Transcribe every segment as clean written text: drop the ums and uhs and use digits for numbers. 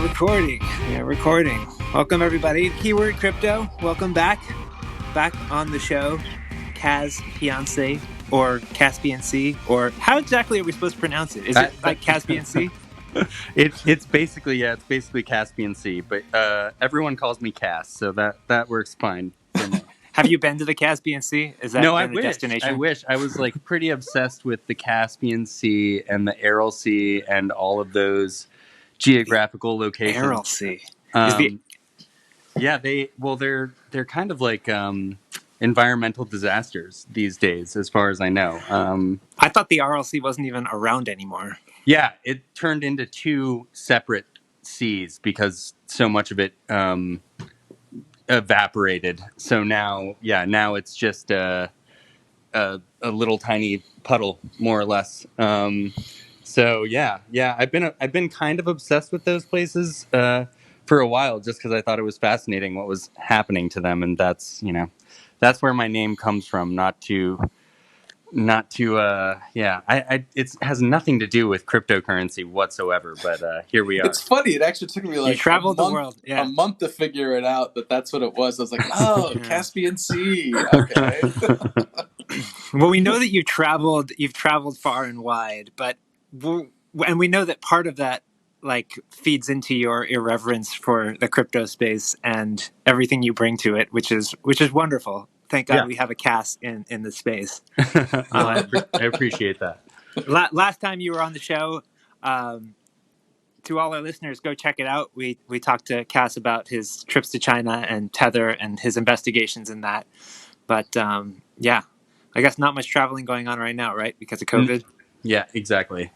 are recording. We are recording. Welcome, everybody. Keyword Crypto. Welcome back. Back on the show. Kaz Fiance or Caspian Sea, or how exactly are we supposed to pronounce it? Is it like Caspian Sea? It's basically Caspian Sea, but everyone calls me Cass, so that works fine for me. Have you been to the Caspian Sea? Is that No, I been a destination? I wish. I was like pretty obsessed with the Caspian Sea and the Aral Sea and all of those geographical locations. Aral Sea. Yeah, they're kind of like environmental disasters these days, as far as I know. I thought the Aral Sea wasn't even around anymore. Yeah, it turned into two separate seas because so much of it evaporated. So now it's just a little tiny puddle, more or less. So I've been kind of obsessed with those places for a while, just because I thought it was fascinating what was happening to them, and that's where my name comes from. It has nothing to do with cryptocurrency whatsoever, but here we are. It's funny. It actually took me like traveled the world, a month to figure it out that's what it was. I was like, oh, Caspian Sea. Okay. Well, we know that you've traveled far and wide, and we know that part of that like feeds into your irreverence for the crypto space and everything you bring to it, which is wonderful. Thank God we have a cast in the space. I appreciate that. Last time you were on the show, to all our listeners, go check it out. We talked to Cass about his trips to China and Tether and his investigations in that. But I guess not much traveling going on right now, right? Because of COVID. Yeah, exactly.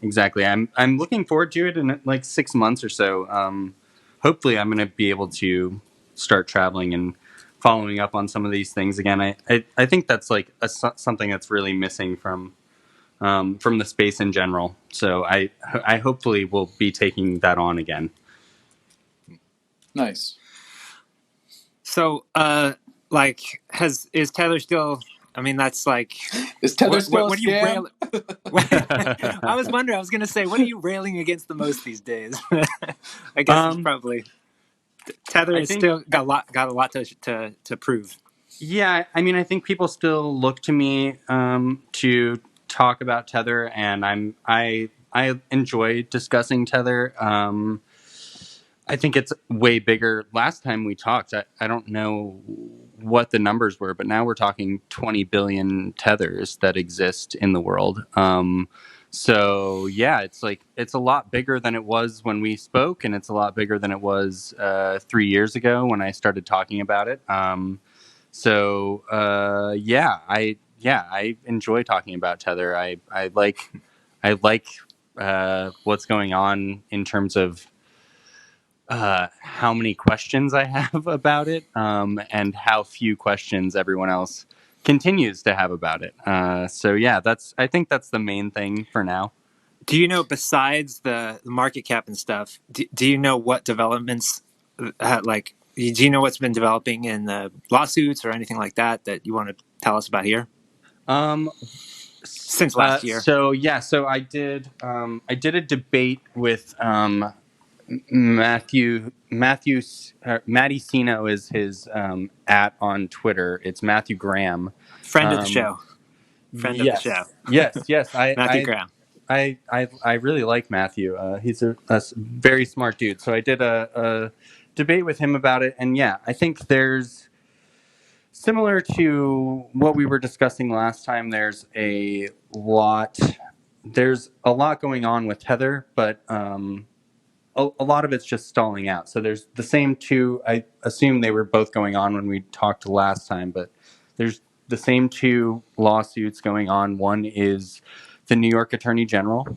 I'm looking forward to it in like 6 months or so. Hopefully, I'm going to be able to start traveling and following up on some of these things again. I think that's like something that's really missing from the space in general. So I hopefully will be taking that on again. Nice. So, is Tether still? I mean, that's like. Is Tether still what a scam? I was wondering. I was going to say, what are you railing against the most these days? I guess it's probably Tether is still got a lot to prove. Yeah, I mean, I think people still look to me to talk about Tether, and I enjoy discussing Tether. I think it's way bigger. Last time we talked, I don't know what the numbers were, but now we're talking 20 billion tethers that exist in the world. So yeah, it's a lot bigger than it was when we spoke, and it's a lot bigger than it was 3 years ago when I started talking about it. I enjoy talking about Tether. I like what's going on in terms of how many questions I have about it, and how few questions everyone else continues to have about it. I think that's the main thing for now. Do you know, besides the market cap and stuff, do you know what developments, do you know what's been developing in the lawsuits or anything like that you want to tell us about here? Since last year. So I did a debate with Matty Sino is his @ on Twitter. It's Matthew Graham, friend of the show. Of the show. Yes. Matthew Graham. I really like Matthew. He's a very smart dude. So I did a debate with him about it, and I think there's, similar to what we were discussing last time, there's a lot going on with Tether, but a lot of it's just stalling out. So there's the same two. I assume they were both going on when we talked last time, but there's the same two lawsuits going on. One is the New York Attorney General,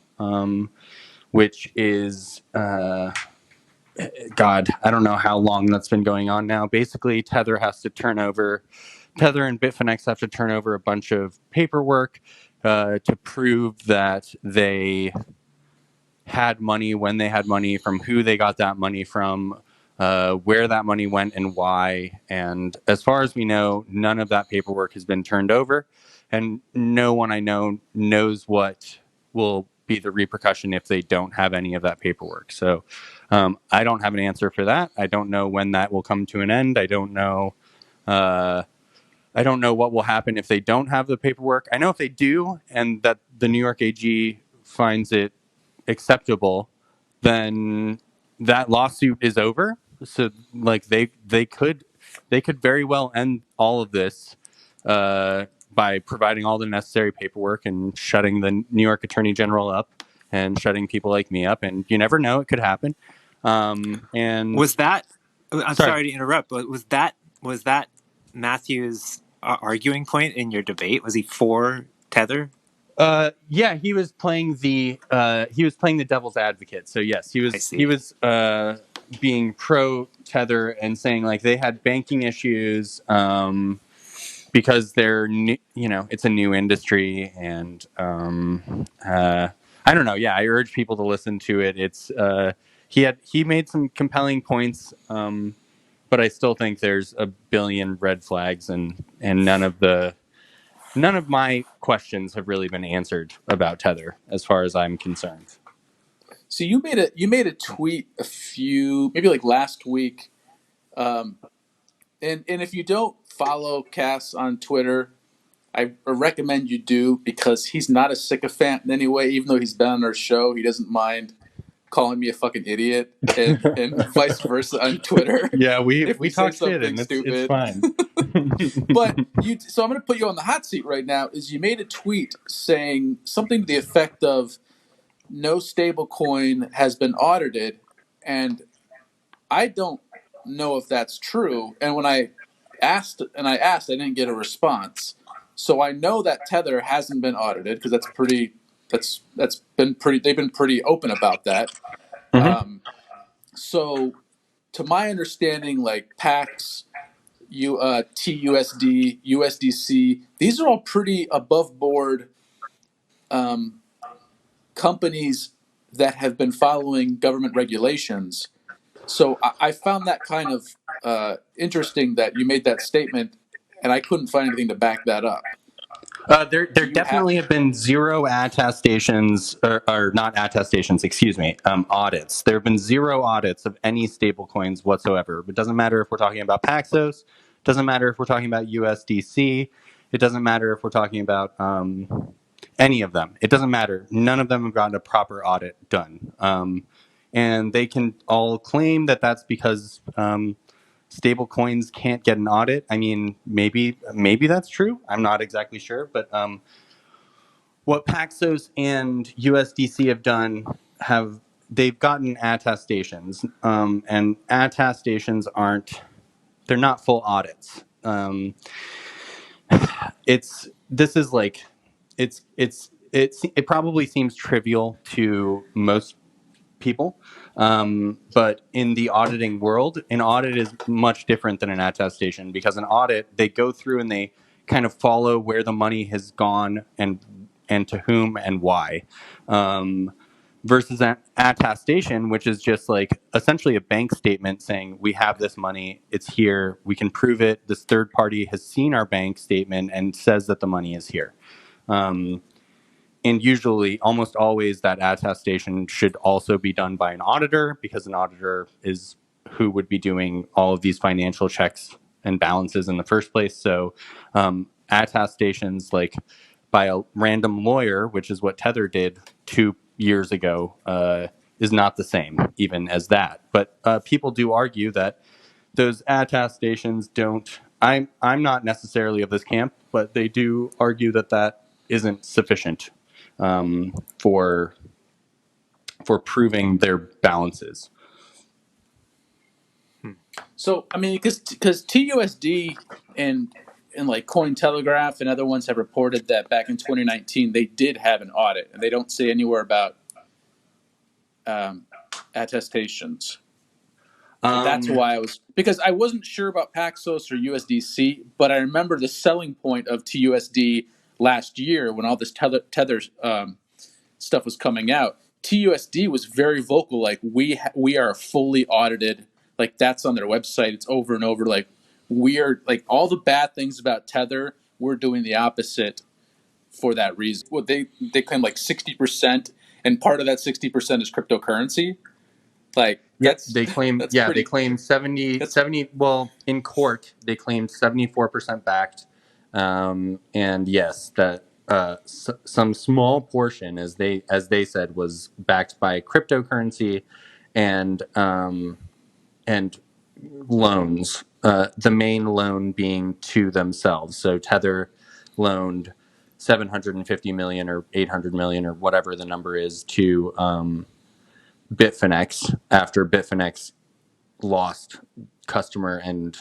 which is, God, I don't know how long that's been going on now. Basically, Tether and Bitfinex have to turn over a bunch of paperwork to prove that they had money, when they had money, from who they got that money from, where that money went and why. And as far as we know, none of that paperwork has been turned over, and no one I know knows what will be the repercussion if they don't have any of that paperwork. So I don't have an answer for that. I don't know when that will come to an end. I don't know. I don't know what will happen if they don't have the paperwork. I know if they do, and that the New York AG finds it acceptable, then that lawsuit is over. So like they could very well end all of this by providing all the necessary paperwork and shutting the New York Attorney General up and shutting people like me up. And you never know; it could happen. And Was that? I'm sorry. sorry to interrupt, but was that Matthew's arguing point in your debate? Was he for Tether? Yeah, he was playing the devil's advocate. So yes, I he see. was being pro Tether and saying like they had banking issues because they're new, it's a new industry and I don't know. Yeah, I urge people to listen to it. It's he made some compelling points, but I still think there's a billion red flags and none of my questions have really been answered about Tether, as far as I'm concerned. So you made a tweet maybe like last week, and if you don't follow Cass on Twitter, I recommend you do because he's not a sycophant in any way. Even though he's been on our show, he doesn't mind calling me a fucking idiot, and vice versa on Twitter Yeah, if we we say talk shit, something and it's stupid. fine. But so I'm going to put you on the hot seat right now. Is you made a tweet saying something to the effect of no stable coin has been audited, and I don't know if that's true. And when I asked, I didn't get a response. So I know that Tether hasn't been audited because that's been pretty. They've been pretty open about that. Mhm. So to my understanding, like PAX, TUSD, USDC, these are all pretty above board companies that have been following government regulations. So I found that kind of interesting that you made that statement, and I couldn't find anything to back that up. There Do you have? definitely have been zero attestations, or not attestations, excuse me, audits. There have been zero audits of any stable coins whatsoever. It doesn't matter if we're talking about Paxos, doesn't matter if we're talking about USDC, it doesn't matter if we're talking about any of them. It doesn't matter. None of them have gotten a proper audit done. And they can all claim that that's because stable coins can't get an audit. I mean, maybe that's true. I'm not exactly sure, but what Paxos and USDC have done have they've gotten attestations, and attestations aren't they're not full audits. It's this is like it probably seems trivial to most people. But in the auditing world, an audit is much different than an attestation because an audit, they go through and they kind of follow where the money has gone and to whom and why. Versus an attestation, which is just like essentially a bank statement saying, we have this money, it's here, we can prove it. This third party has seen our bank statement and says that the money is here. Um, and usually, almost always, that attestation should also be done by an auditor because an auditor is who would be doing all of these financial checks and balances in the first place. So, attestations like by a random lawyer, which is what Tether did 2 years ago, is not the same, even as that. But people do argue that those attestations don't. I'm not necessarily of this camp, but they do argue that that isn't sufficient for proving their balances. So I mean, because TUSD and like Cointelegraph and other ones have reported that back in 2019 they did have an audit, and they don't say anywhere about attestations. So that's Um, why because I wasn't sure about Paxos or USDC, but I remember the selling point of TUSD last year when all this tether stuff was coming out. TUSD was very vocal, like we are fully audited. Like that's on their website. It's over and over. Like we are like all the bad things about Tether. We're doing the opposite for that reason. Well, they claim like 60% and part of that 60% is cryptocurrency. Like They claim that's they pretty. claim 70, That's 70. Well, in court they claimed 74% backed, and yes, that some small portion, as they said, was backed by cryptocurrency and and loans. The main loan being to themselves. So Tether loaned 750 million or 800 million or whatever the number is to Bitfinex after Bitfinex lost customer and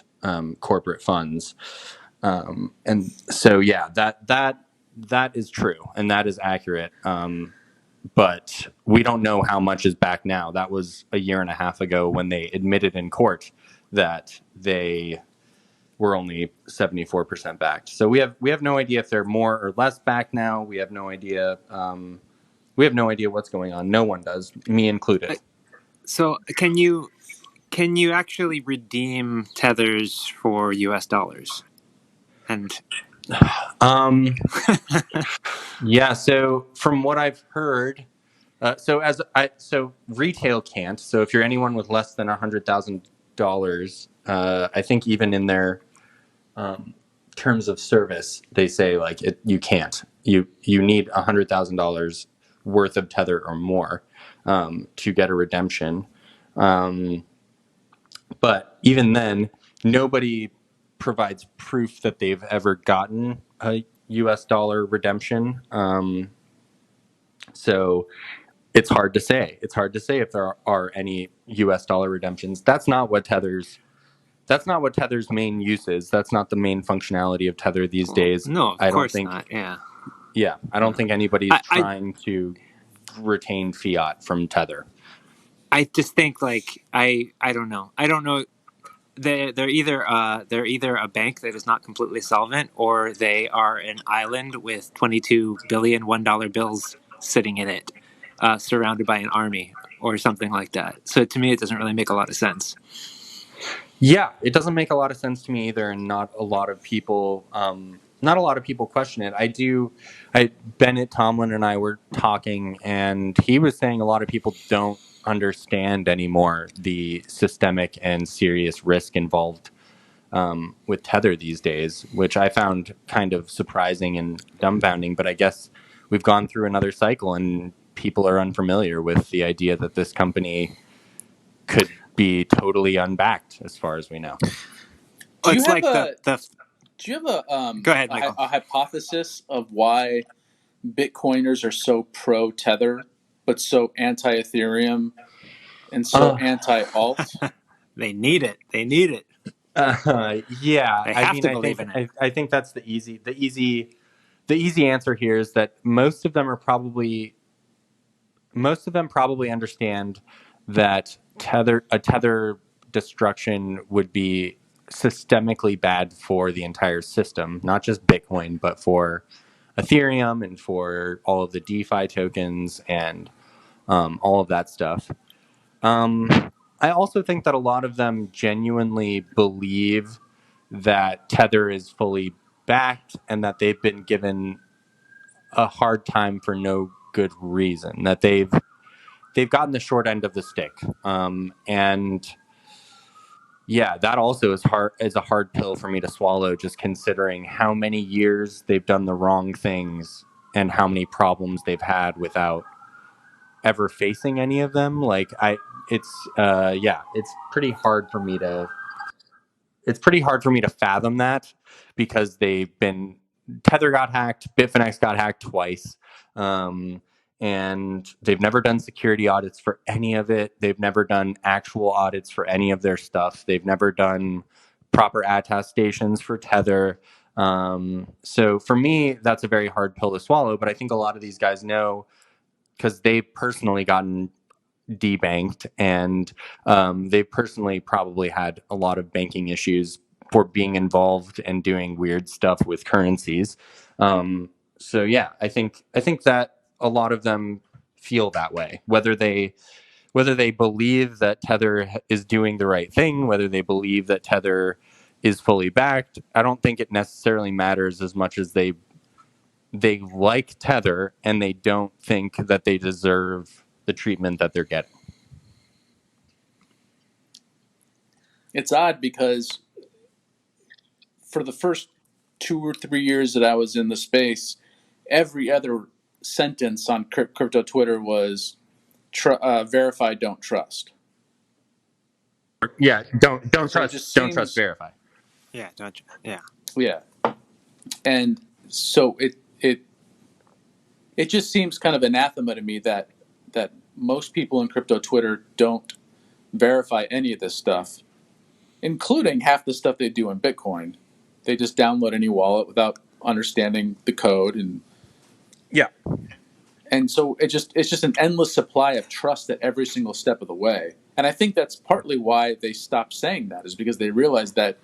corporate funds. And so yeah, that is true and that is accurate. But we don't know how much is back now. That was a year and a half ago when they admitted in court that they were only 74% backed. So we have no idea if they're more or less back now. We have no idea. We have no idea what's going on. No one does, me included. So can you actually redeem tethers for US dollars? And Um, yeah. So from what I've heard, so retail can't. So if you're anyone with less than $100,000, I think even in their terms of service, they say like you can't. You need $100,000 worth of tether or more to get a redemption. But even then, nobody provides proof that they've ever gotten a U.S. dollar redemption. So it's hard to say. It's hard to say if there are any U.S. dollar redemptions. That's not what Tether's main use is. That's not the main functionality of Tether these days. no, of I don't course think. not. Yeah. Yeah, I don't think anybody's I trying to retain fiat from Tether. I just think like I don't know. I don't know. They're either a bank that is not completely solvent, or they are an island with 22 billion $1 bills sitting in it, surrounded by an army or something like that. So to me, it doesn't really make a lot of sense. Yeah, it doesn't make a lot of sense to me either, and not a lot of people question it. Bennett Tomlin and I were talking, and he was saying a lot of people don't understand anymore the systemic and serious risk involved with Tether these days, which I found kind of surprising and dumbfounding. But I guess we've gone through another cycle, and people are unfamiliar with the idea that this company could be totally unbacked, as far as we know. Do you It's have like do you have Go ahead, Michael. a hypothesis of why Bitcoiners are so pro Tether but so anti Ethereum and so anti alt? They need it. They need it. Yeah, They I have mean, to believe in it. I think that's the easy answer here is that most of them probably understand that tether destruction would be systemically bad for the entire system, not just Bitcoin, but for Ethereum and for all of the DeFi tokens and all of that stuff. I also think that a lot of them genuinely believe that Tether is fully backed and that they've been given a hard time for no good reason. That they've gotten the short end of the stick, and yeah, that also is a hard pill for me to swallow. Just considering how many years they've done the wrong things and how many problems they've had without ever facing any of them. It's pretty hard for me to fathom that, because Tether got hacked, Bitfinex got hacked twice, and they've never done security audits for any of it. They've never done actual audits for any of their stuff. They've never done proper attestations for Tether. So for me, that's a very hard pill to swallow. But I think a lot of these guys know, because they've personally gotten debanked, and they've personally probably had a lot of banking issues for being involved and doing weird stuff with currencies. So yeah, I think that a lot of them feel that way, whether they believe that Tether is doing the right thing, whether they believe that Tether is fully backed. I don't think it necessarily matters as much as they they like Tether and they don't think that they deserve the treatment that they're getting. It's odd because for the first 2 or 3 years that I was in the space, every other sentence on crypto Twitter was verify, don't trust. Yeah, don't So it trust, just don't trust, seems, verify. Yeah, don't you? Yeah. yeah. And so it just seems kind of anathema to me that most people in crypto Twitter don't verify any of this stuff, including half the stuff they do in Bitcoin. They just download any wallet without understanding the code, Yeah. and so it's just an endless supply of trust at every single step of the way. And I think that's partly why they stopped saying that, is because they realized that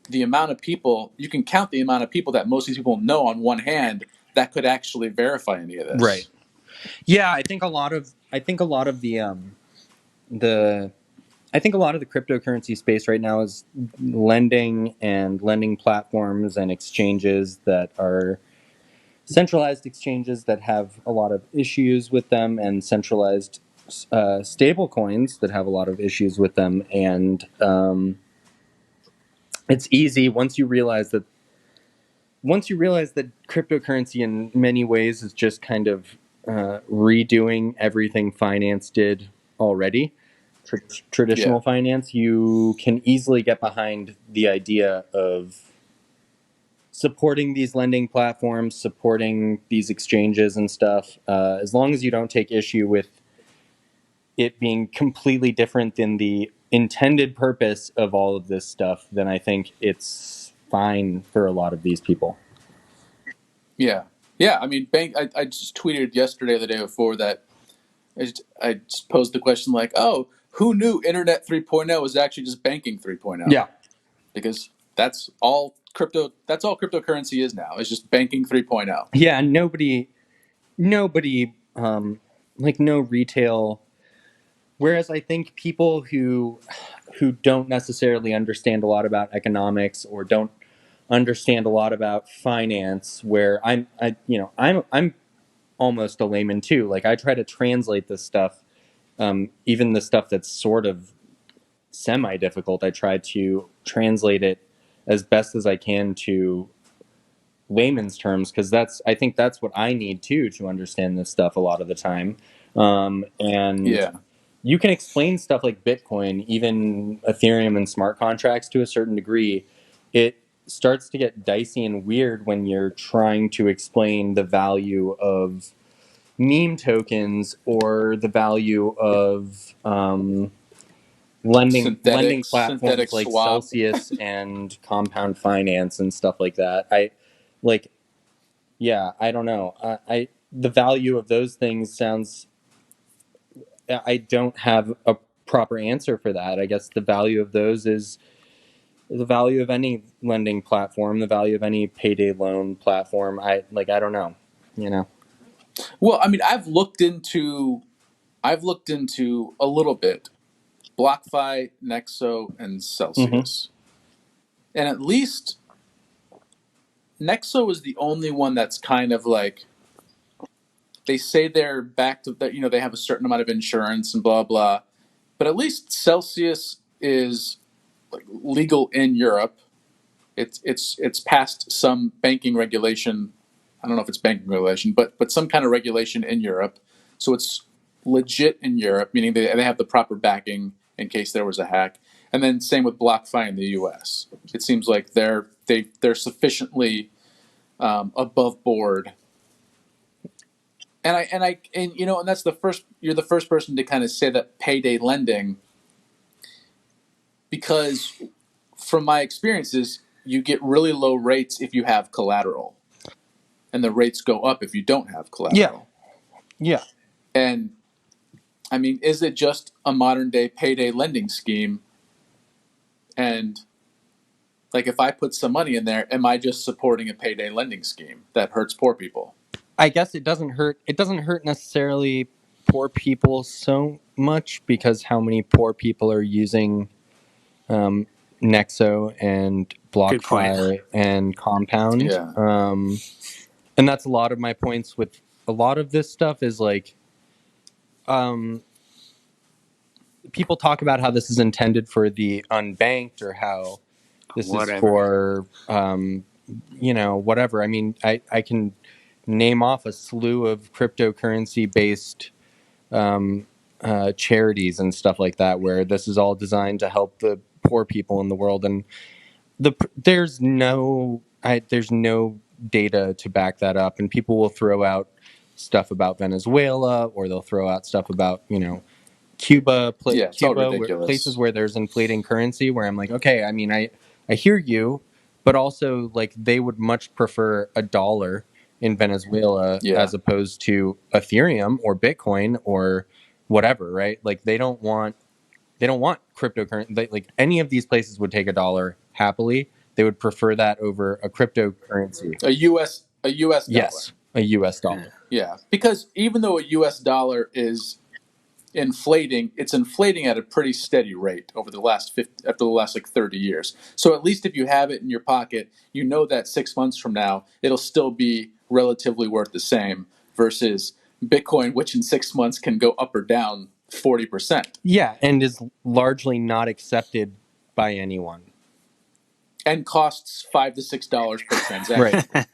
the amount of people, you can count the amount of people that most of these people know on one hand that could actually verify any of this. Right. Yeah, I think a lot of the cryptocurrency space right now is lending and lending platforms and exchanges that are centralized exchanges that have a lot of issues with them, and centralized stable coins that have a lot of issues with them. And it's easy once you realize that cryptocurrency in many ways is just kind of redoing everything finance did already, traditional Yeah. finance, you can easily get behind the idea of supporting these lending platforms, supporting these exchanges and stuff, as long as you don't take issue with it being completely different than the intended purpose of all of this stuff, then I think it's fine for a lot of these people. Yeah. Yeah. I mean, I just tweeted yesterday or the day before that I just posed the question like, oh, who knew Internet 3.0 was actually just banking 3.0? Yeah. Because that's all cryptocurrency is now. It's just banking 3.0. Yeah, nobody, like no retail. Whereas I think people who don't necessarily understand a lot about economics or don't understand a lot about finance, where I'm almost a layman too. Like I try to translate this stuff, even the stuff that's sort of semi difficult. I try to translate it as best as I can to layman's terms, because I think that's what I need too to understand this stuff a lot of the time. And Yeah. you can explain stuff like Bitcoin, even Ethereum and smart contracts to a certain degree. It starts to get dicey and weird when you're trying to explain the value of meme tokens or the value of lending Synthetic platforms like swap. Celsius and Compound Finance and stuff like that. I don't know. The value of those things sounds. I don't have a proper answer for that. I guess the value of those is the value of any lending platform, the value of any payday loan platform. I don't know. You know. Well, I mean, I've looked into a little bit BlockFi, Nexo, and Celsius. And at least Nexo is the only one that's kind of like, they say they're back to that, they have a certain amount of insurance and blah blah. But at least Celsius is like legal in Europe. It's passed some banking regulation. I don't know if it's banking regulation, but some kind of regulation in Europe. So it's legit in Europe, meaning they have the proper backing in case there was a hack. And then same with BlockFi in the U.S. It seems like they're sufficiently above board. And that's you're the first person to kind of say that payday lending, because from my experiences, you get really low rates if you have collateral, and the rates go up if you don't have collateral. Yeah. And I mean, is it just a modern day payday lending scheme? And like, if I put some money in there, am I just supporting a payday lending scheme that hurts poor people? I guess it doesn't hurt. It doesn't hurt necessarily poor people so much, because how many poor people are using Nexo and Good point. BlockFi and Compound? Yeah. and that's a lot of my points with a lot of this stuff is like, people talk about how this is intended for the unbanked or how this is Whatever. for, whatever. I mean, I can name off a slew of cryptocurrency based charities and stuff like that, where this is all designed to help the poor people in the world, and there's no data to back that up, and people will throw out stuff about Venezuela, or they'll throw out stuff about Yeah, it's all Cuba, places ridiculous. where there's inflating currency. Where I'm like, okay, I mean, I hear you, but also like they would much prefer a dollar in Venezuela Yeah. as opposed to Ethereum or Bitcoin or whatever, right? Like they don't want cryptocurrency. Like any of these places would take a dollar happily. They would prefer that over a cryptocurrency. A US dollar. Yes, a U.S. Yeah. dollar. Yeah, because even though a US dollar is inflating, it's inflating at a pretty steady rate over the last after the last like 30 years. So at least if you have it in your pocket, you know that 6 months from now it'll still be relatively worth the same versus Bitcoin, which in 6 months can go up or down 40% Yeah, and is largely not accepted by anyone. and costs $5 to $6 per Right. transaction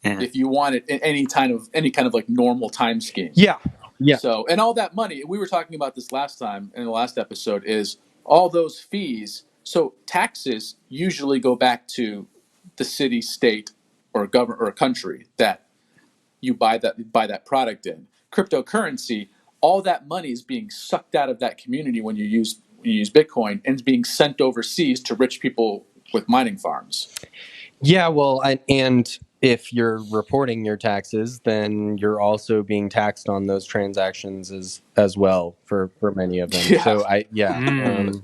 Yeah. if you want it in any kind of like normal time scheme. Yeah. Yeah. So, and all that money, we were talking about this last time in the last episode, is all those fees. So, taxes usually go back to the city, state, or government or a country that you buy that product in. Cryptocurrency, all that money is being sucked out of that community when you use Bitcoin, and is being sent overseas to rich people with mining farms. Yeah, well, and if you're reporting your taxes, then you're also being taxed on those transactions as well for many of them. Yeah, So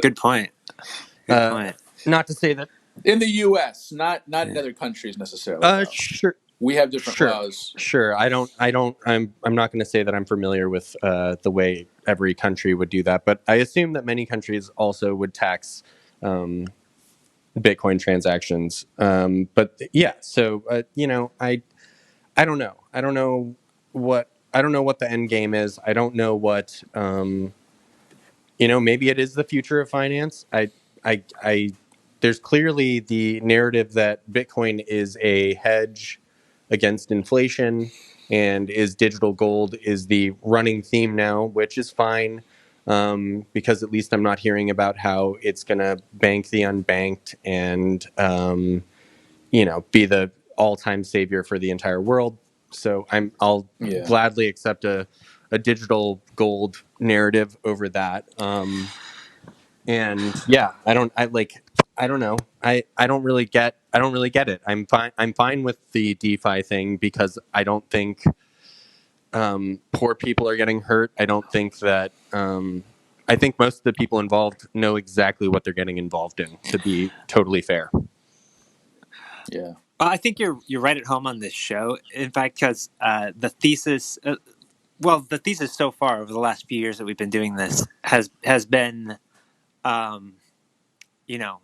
Good point. Good uh, point. not to say that. in the U.S., not in Yeah. other countries necessarily, though. Sure, We have different sure, laws. sure. I'm not going to say that I'm familiar with the way every country would do that, but I assume that many countries also would tax Bitcoin transactions. But yeah, so I don't know. I don't know what the end game is. I don't know what maybe it is the future of finance. I there's clearly the narrative that Bitcoin is a hedge against inflation, and is digital gold is the running theme now, which is fine. Because at least I'm not hearing about how it's going to bank the unbanked and be the all-time savior for the entire world. So I'll Yeah. gladly accept a digital gold narrative over that. And yeah, I don't know. I don't really get it. I'm fine with the DeFi thing because I don't think poor people are getting hurt. I don't think that I think most of the people involved know exactly what they're getting involved in, to be totally fair. Yeah. I think you're right at home on this show. In fact, because the thesis, the thesis so far over the last few years that we've been doing this has been, um, you know,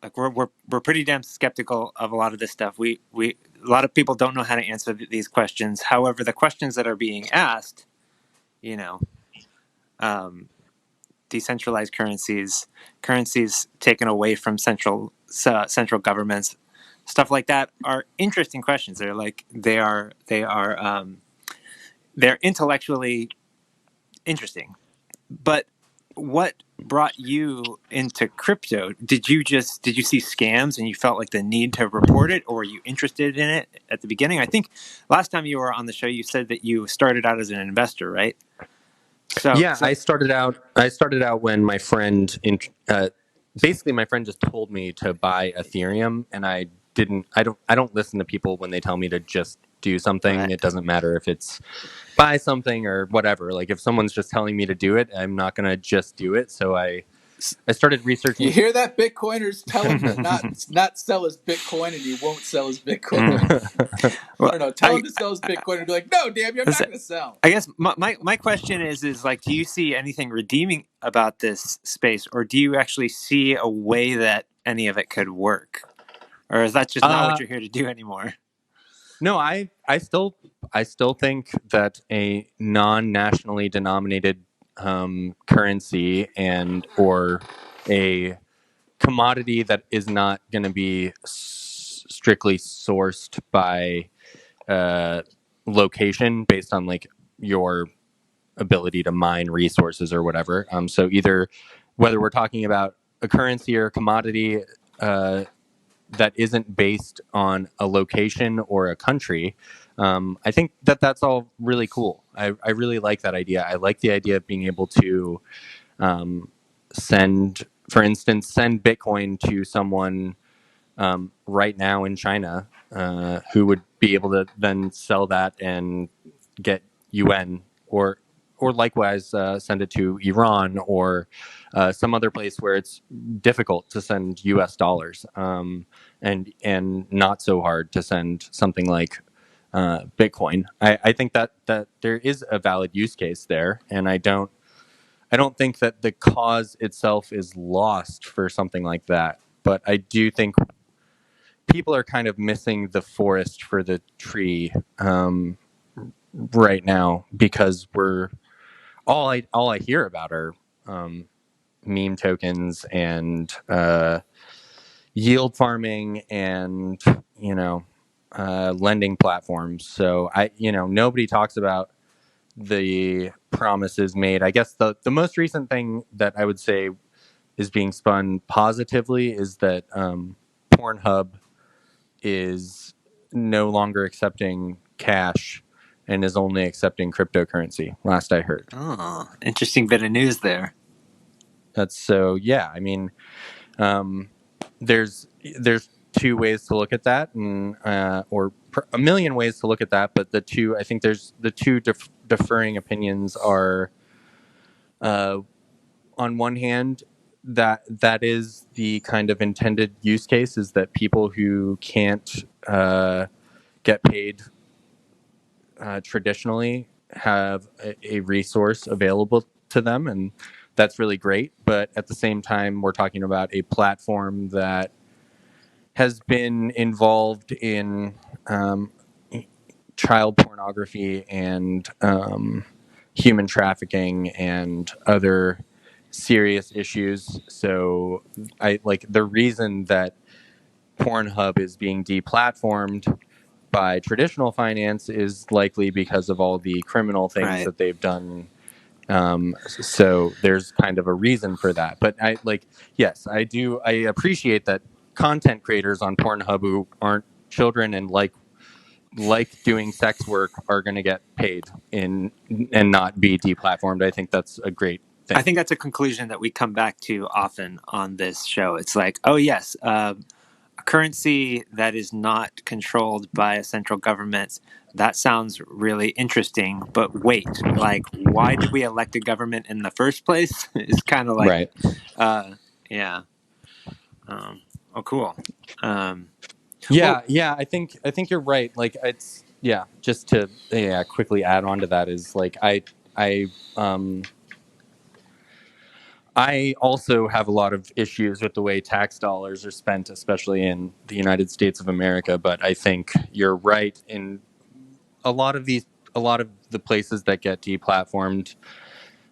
like we're pretty damn skeptical of a lot of this stuff. We a lot of people don't know how to answer these questions. However, the questions that are being asked, you know, um, decentralized currencies taken away from central governments, stuff like that are interesting questions. They're intellectually interesting. But what brought you into crypto? Did you see scams and you felt like the need to report it, or were you interested in it at the beginning? I think last time you were on the show, you said that you started out as an investor, right? So, Yeah, so I started out when basically my friend just told me to buy Ethereum, and I didn't. I don't listen to people when they tell me to just do something. right. It doesn't matter if it's buy something or whatever. Like if someone's just telling me to do it, I'm not gonna just do it. So I started You researching. hear that, Bitcoiners? Tell him to not sell his Bitcoin, and he won't sell his Bitcoin. Well, Or no, tell I him to sell his Bitcoin and be like, no, damn you, I'm not going to sell. I guess my question is like, do you see anything redeeming about this space, or do you actually see a way that any of it could work, or is that just not what uh, you're here to do anymore? No, I still think that a non-nationally denominated currency and or a commodity that is not going to be strictly sourced by uh, location based on like your ability to mine resources or whatever. So either whether we're talking about a currency or a commodity uh, that isn't based on a location or a country, I think that that's all really cool. I really like that idea. I like the idea of being able to send, for instance, send Bitcoin to someone right now in China who would be able to then sell that and get UN or likewise send it to Iran or some other place where it's difficult to send U.S. dollars and not so hard to send something like Bitcoin. I think that there is a valid use case there, and I don't think that the cause itself is lost for something like that. But I do think people are kind of missing the forest for the tree right now because we're all I hear about are um, meme tokens and yield farming and lending platforms. So nobody talks about the promises made. I guess the most recent thing that I would say is being spun positively is that Pornhub is no longer accepting cash and is only accepting cryptocurrency. Last I heard. Oh, interesting bit of news there. That's so. Yeah, I mean, um, there's two ways to look at that, and a million ways to look at that. But I think there's the two differing opinions are, uh, on one hand, that is the kind of intended use case is that people who can't get paid traditionally have a resource available to them, and that's really great. But at the same time, we're talking about a platform that has been involved in um, child pornography and human trafficking and other serious issues. So, I like the reason that Pornhub is being deplatformed by traditional finance is likely because of all the criminal things Right. that they've done. So there's kind of a reason for that. But yes, I do. I appreciate that content creators on Pornhub who aren't children and like doing sex work are going to get paid in and not be deplatformed. I think that's a great I thing. think that's a conclusion that we come back to often on this show. It's like, oh, yes, a currency that is not controlled by a central government. That sounds really interesting. But wait, like, why did we elect a government in the first place? It's kind of like, Right. uh, yeah. Um, oh, cool. Um, well, Yeah. I think you're right. Like it's yeah. Just to quickly add on to that is like I um I also have a lot of issues with the way tax dollars are spent, especially in the United States of America. But I think you're right in a lot of these, a lot of the places that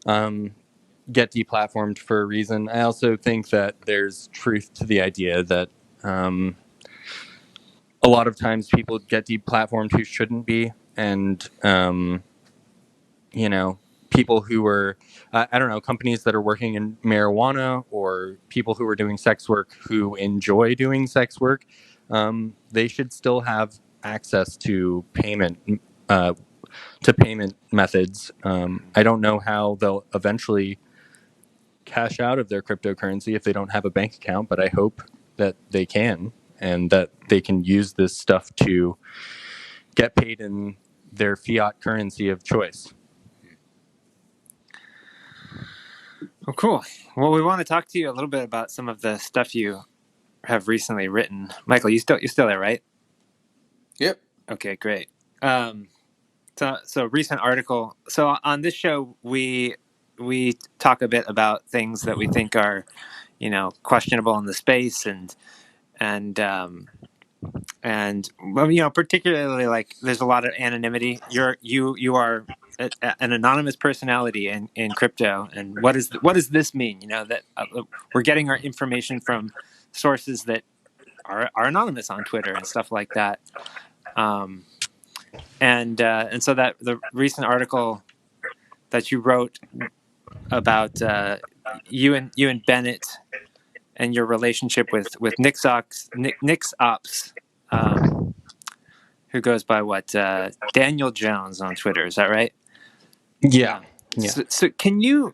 um, get deplatformed for a reason. I also think that there's truth to the idea that um, a lot of times people get deplatformed who shouldn't be, and you know, people who are, I don't know, companies that are working in marijuana or people who are doing sex work who enjoy doing sex work, they should still have access uh, to payment methods. I don't know how they'll eventually cash out of their cryptocurrency if they don't have a bank account, but I hope that they can and that they can use this stuff to get paid in their fiat currency of choice. oh, cool. Well, we want to talk to you a little bit about some of the stuff you have recently written. Michael, you're still there, right? Yep. Okay, great. Um, so recent article. So on this show, we talk a bit about things that we think are, questionable in the space, and and well, you know, particularly like there's a lot of anonymity. You are an anonymous personality in crypto, and what does this mean? You know that we're getting our information from sources that are anonymous on Twitter and stuff like that. Um, and so that the recent article that you wrote about you and Bennett and your relationship with Nix Ops, who goes by what Daniel Jones on Twitter. Is that right? Yeah. Yeah. So can you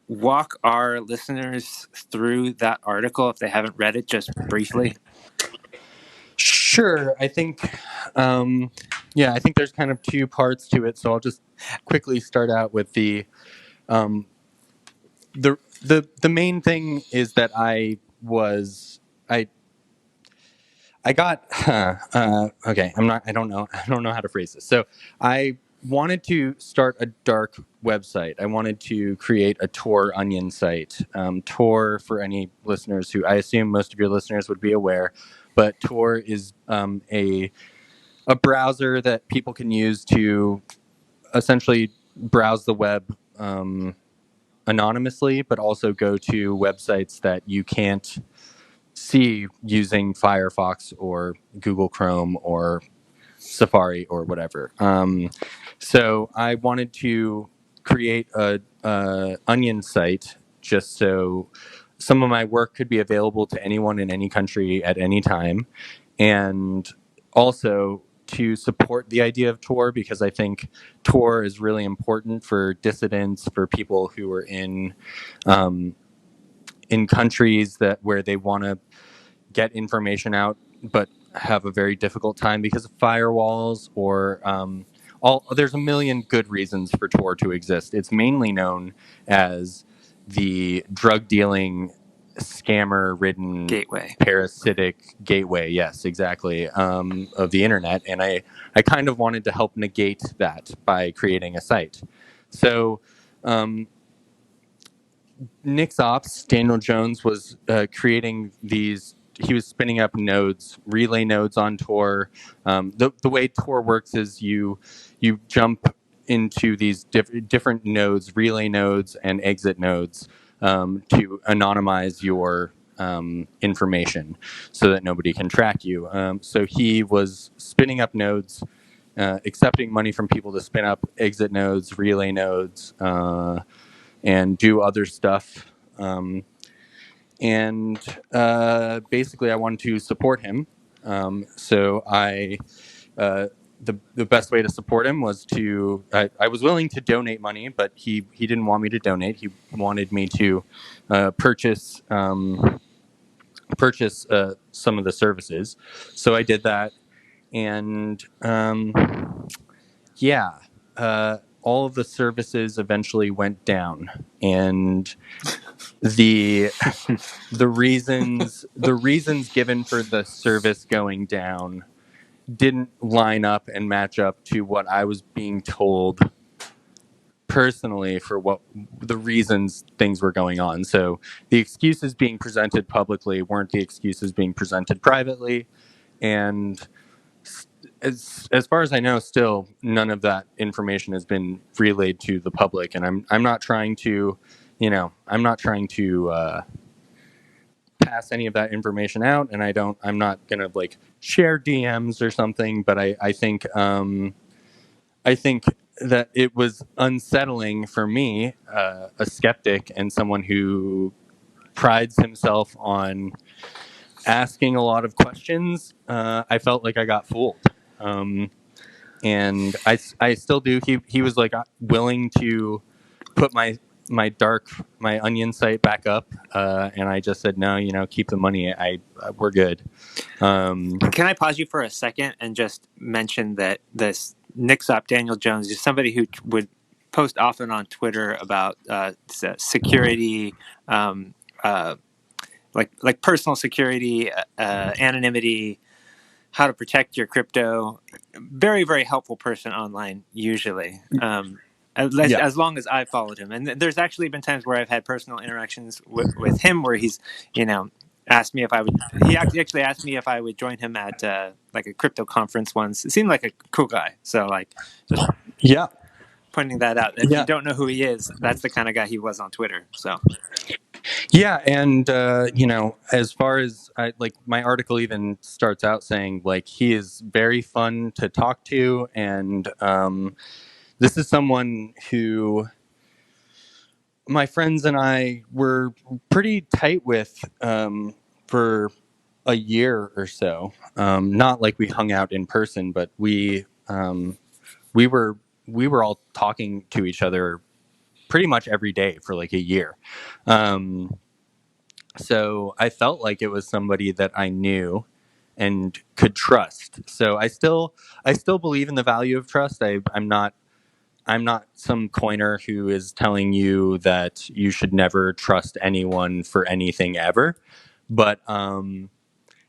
walk our listeners through that article if they haven't read it, just briefly? Sure. I think, I think there's kind of two parts to it. So I'll just quickly start out with um, the main thing is that I I got okay. I don't know how to phrase this. So I wanted to start a dark website. I wanted to create a Tor onion site. Tor, for any listeners who I assume most of your listeners would be aware, but Tor is a browser that people can use to essentially browse the web anonymously, but also go to websites that you can't see using Firefox or Google Chrome or Safari or whatever. So I wanted to create a onion site just so some of my work could be available to anyone in any country at any time, and also to support the idea of Tor, because I think Tor is really important for dissidents, for people who are um, in countries that where they want to get information out, but have a very difficult time because of firewalls or all. There's a million good reasons for Tor to exist. It's mainly known as the drug dealing, scammer ridden, Gateway. parasitic gateway. Yes, exactly, of the internet. And I kind of wanted to help negate that by creating a site. So um, Nick's ops, Daniel Jones, was creating these. He was spinning up nodes, relay nodes on Tor. The way Tor works is you jump into these different nodes, relay nodes and exit nodes, to anonymize your information so that nobody can track you. So he was spinning up nodes, accepting money from people to spin up exit nodes, relay nodes. And do other stuff. And basically, I wanted to support him. So the best way to support him was I was willing to donate money, but he didn't want me to donate. He wanted me to purchase some of the services. So I did that, and yeah, all of the services eventually went down, and the the reasons given for the service going down didn't line up and match up to what I was being told personally for what the reasons things were going on. So the excuses being presented publicly weren't the excuses being presented privately, and as far as I know, still none of that information has been relayed to the public. And I'm not trying to, I'm not trying to pass any of that information out, and I'm not gonna like share DMs or something. But I think that it was unsettling for me, a skeptic and someone who prides himself on asking a lot of questions. I felt like I got fooled. And I still do. He was like willing to put my onion site back up, and I just said no. Keep the money. We're good. Can I pause you for a second and just mention that this Nixop Daniel Jones is somebody who would post often on Twitter about security, um, uh, like personal security, anonymity, how to protect your crypto. Very, very helpful person online, usually. Yeah. As long as I've followed him, and there's actually been times where I've had personal interactions with him where he's, you know, asked me if I would. He actually asked me if I would join him at like a crypto conference once. It seemed like a cool guy. So like just Yeah. pointing that out. If you Yeah. don't know who he is, that's the kind of guy he was on Twitter. So Yeah, and as far as like my article even starts out saying like he is very fun to talk to, and this is someone who my friends and I were pretty tight with for a year or so. Not like we hung out in person, but we were we were all talking to each other pretty much every day for like a year. Um, so I felt like it was somebody that I knew and could trust. So I still believe in the value of trust. I'm not some coiner who is telling you that you should never trust anyone for anything ever. But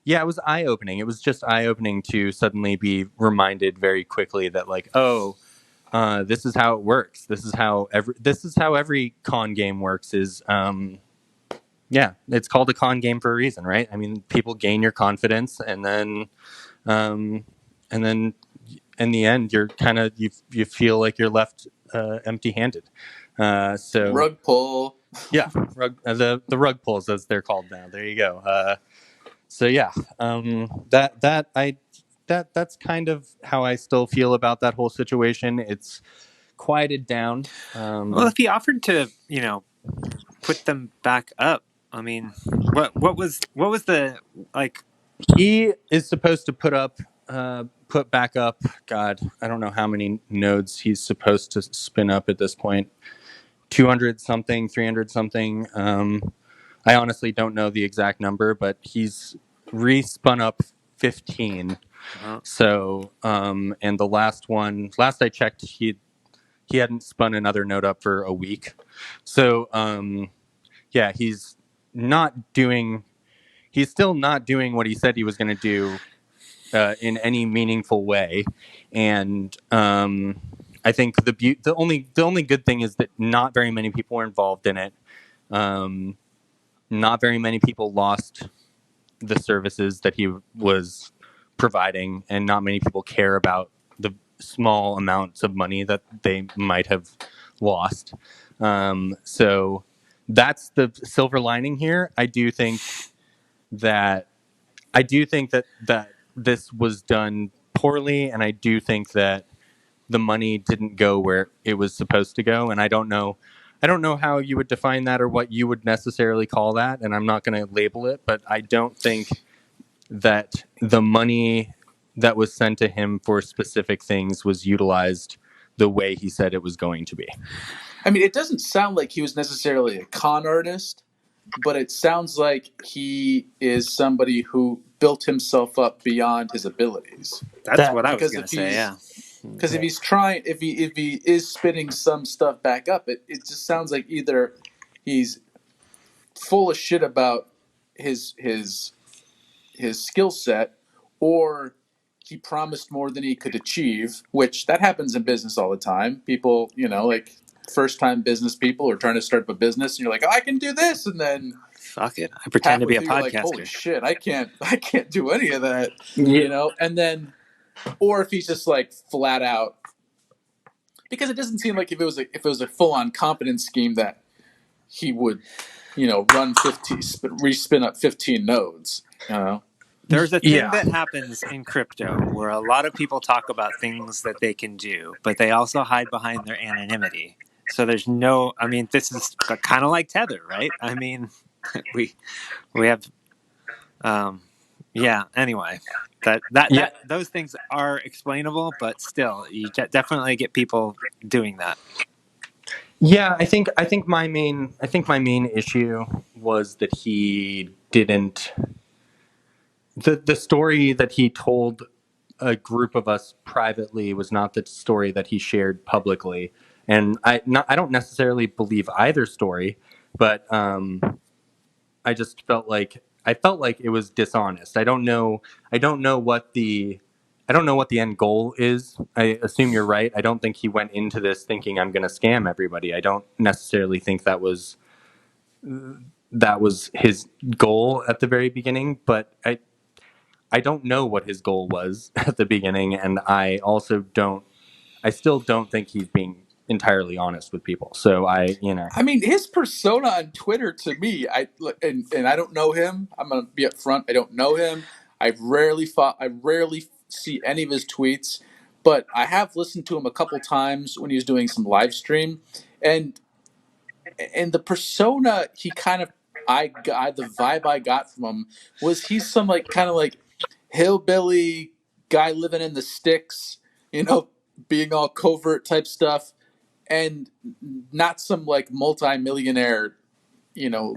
yeah, it was eye opening. It was just eye opening to suddenly be reminded very quickly that like, oh, this is how it works. This is how every con game works. Is yeah, it's called a con game for a reason, right? I mean, people gain your confidence, um, and then in the end, you're kind of you feel like you're left empty-handed. So Rug pull. yeah, the rug pulls as they're called now. There you go. So yeah, that's kind of how I still feel about that whole situation. It's quieted down. well, if he offered to, put them back up, I mean, what was the like? He is supposed to put back up. God, I don't know how many nodes he's supposed to spin up at this point. 200 something, 300 something. I honestly don't know the exact number, but he's respun up 15. So, and the last I checked, he hadn't spun another node up for a week. So, yeah, not doing. He's still not doing what he said he was going to do in any meaningful way, and I think the only good thing is that not very many people were involved in it. Um, Not very many people lost the services that he was providing, and not many people care about the small amounts of money that they might have lost. So that's the silver lining here. That I do think that this was done poorly, and I do think that the money didn't go where it was supposed to go. And I don't know how you would define that or what you would necessarily call that, and I'm not going to label it, but I don't think that the money that was sent to him for specific things was utilized the way he said it was going to be. I mean, it doesn't sound like he was necessarily a con artist, but it sounds like he is somebody who built himself up beyond his abilities. That's That what I was Because gonna say. Yeah. if he's trying, if he is spinning some stuff back up, it just sounds like either he's full of shit about his his his skill set, or he promised more than he could achieve, which that happens in business all the time. People, like first time business people are trying to start up a business, and you're like, oh, I can do this, and then Fuck it. I pretend to halfway be a through you're like, holy podcaster. shit, I can't do any of that, Yeah. and then, or if he's just like flat out, because it doesn't seem like if it was a full on confidence scheme that he would, run 15, respin up 15 nodes. There's a thing Yeah. that happens in crypto where a lot of people talk about things that they can do, but they also hide behind their anonymity. So there's no, I mean, this is kind of like Tether, right? I mean, we we have, yeah. Anyway, Yeah. those things are explainable, but still, you definitely get people doing that. Yeah, I think my main issue was that he didn't the story that he told a group of us privately was not the story that he shared publicly. And I don't necessarily believe either story, but I felt like it was dishonest. I don't know what the end goal is. I assume you're right. I don't think he went into this thinking I'm going to scam everybody. I don't necessarily think that was that was his goal at the very beginning, but I don't know what his goal was at the beginning, and I still don't think he's being entirely honest with people. So I mean, his persona on Twitter to me, and I don't know him. I'm gonna be upfront. I don't know him. I rarely see any of his tweets, but I have listened to him a couple times when he was doing some live stream, and the persona he kind of the vibe I got from him was he's some like kind of like hillbilly guy living in the sticks, you know, being all covert type stuff, and not some like multi-millionaire, you know,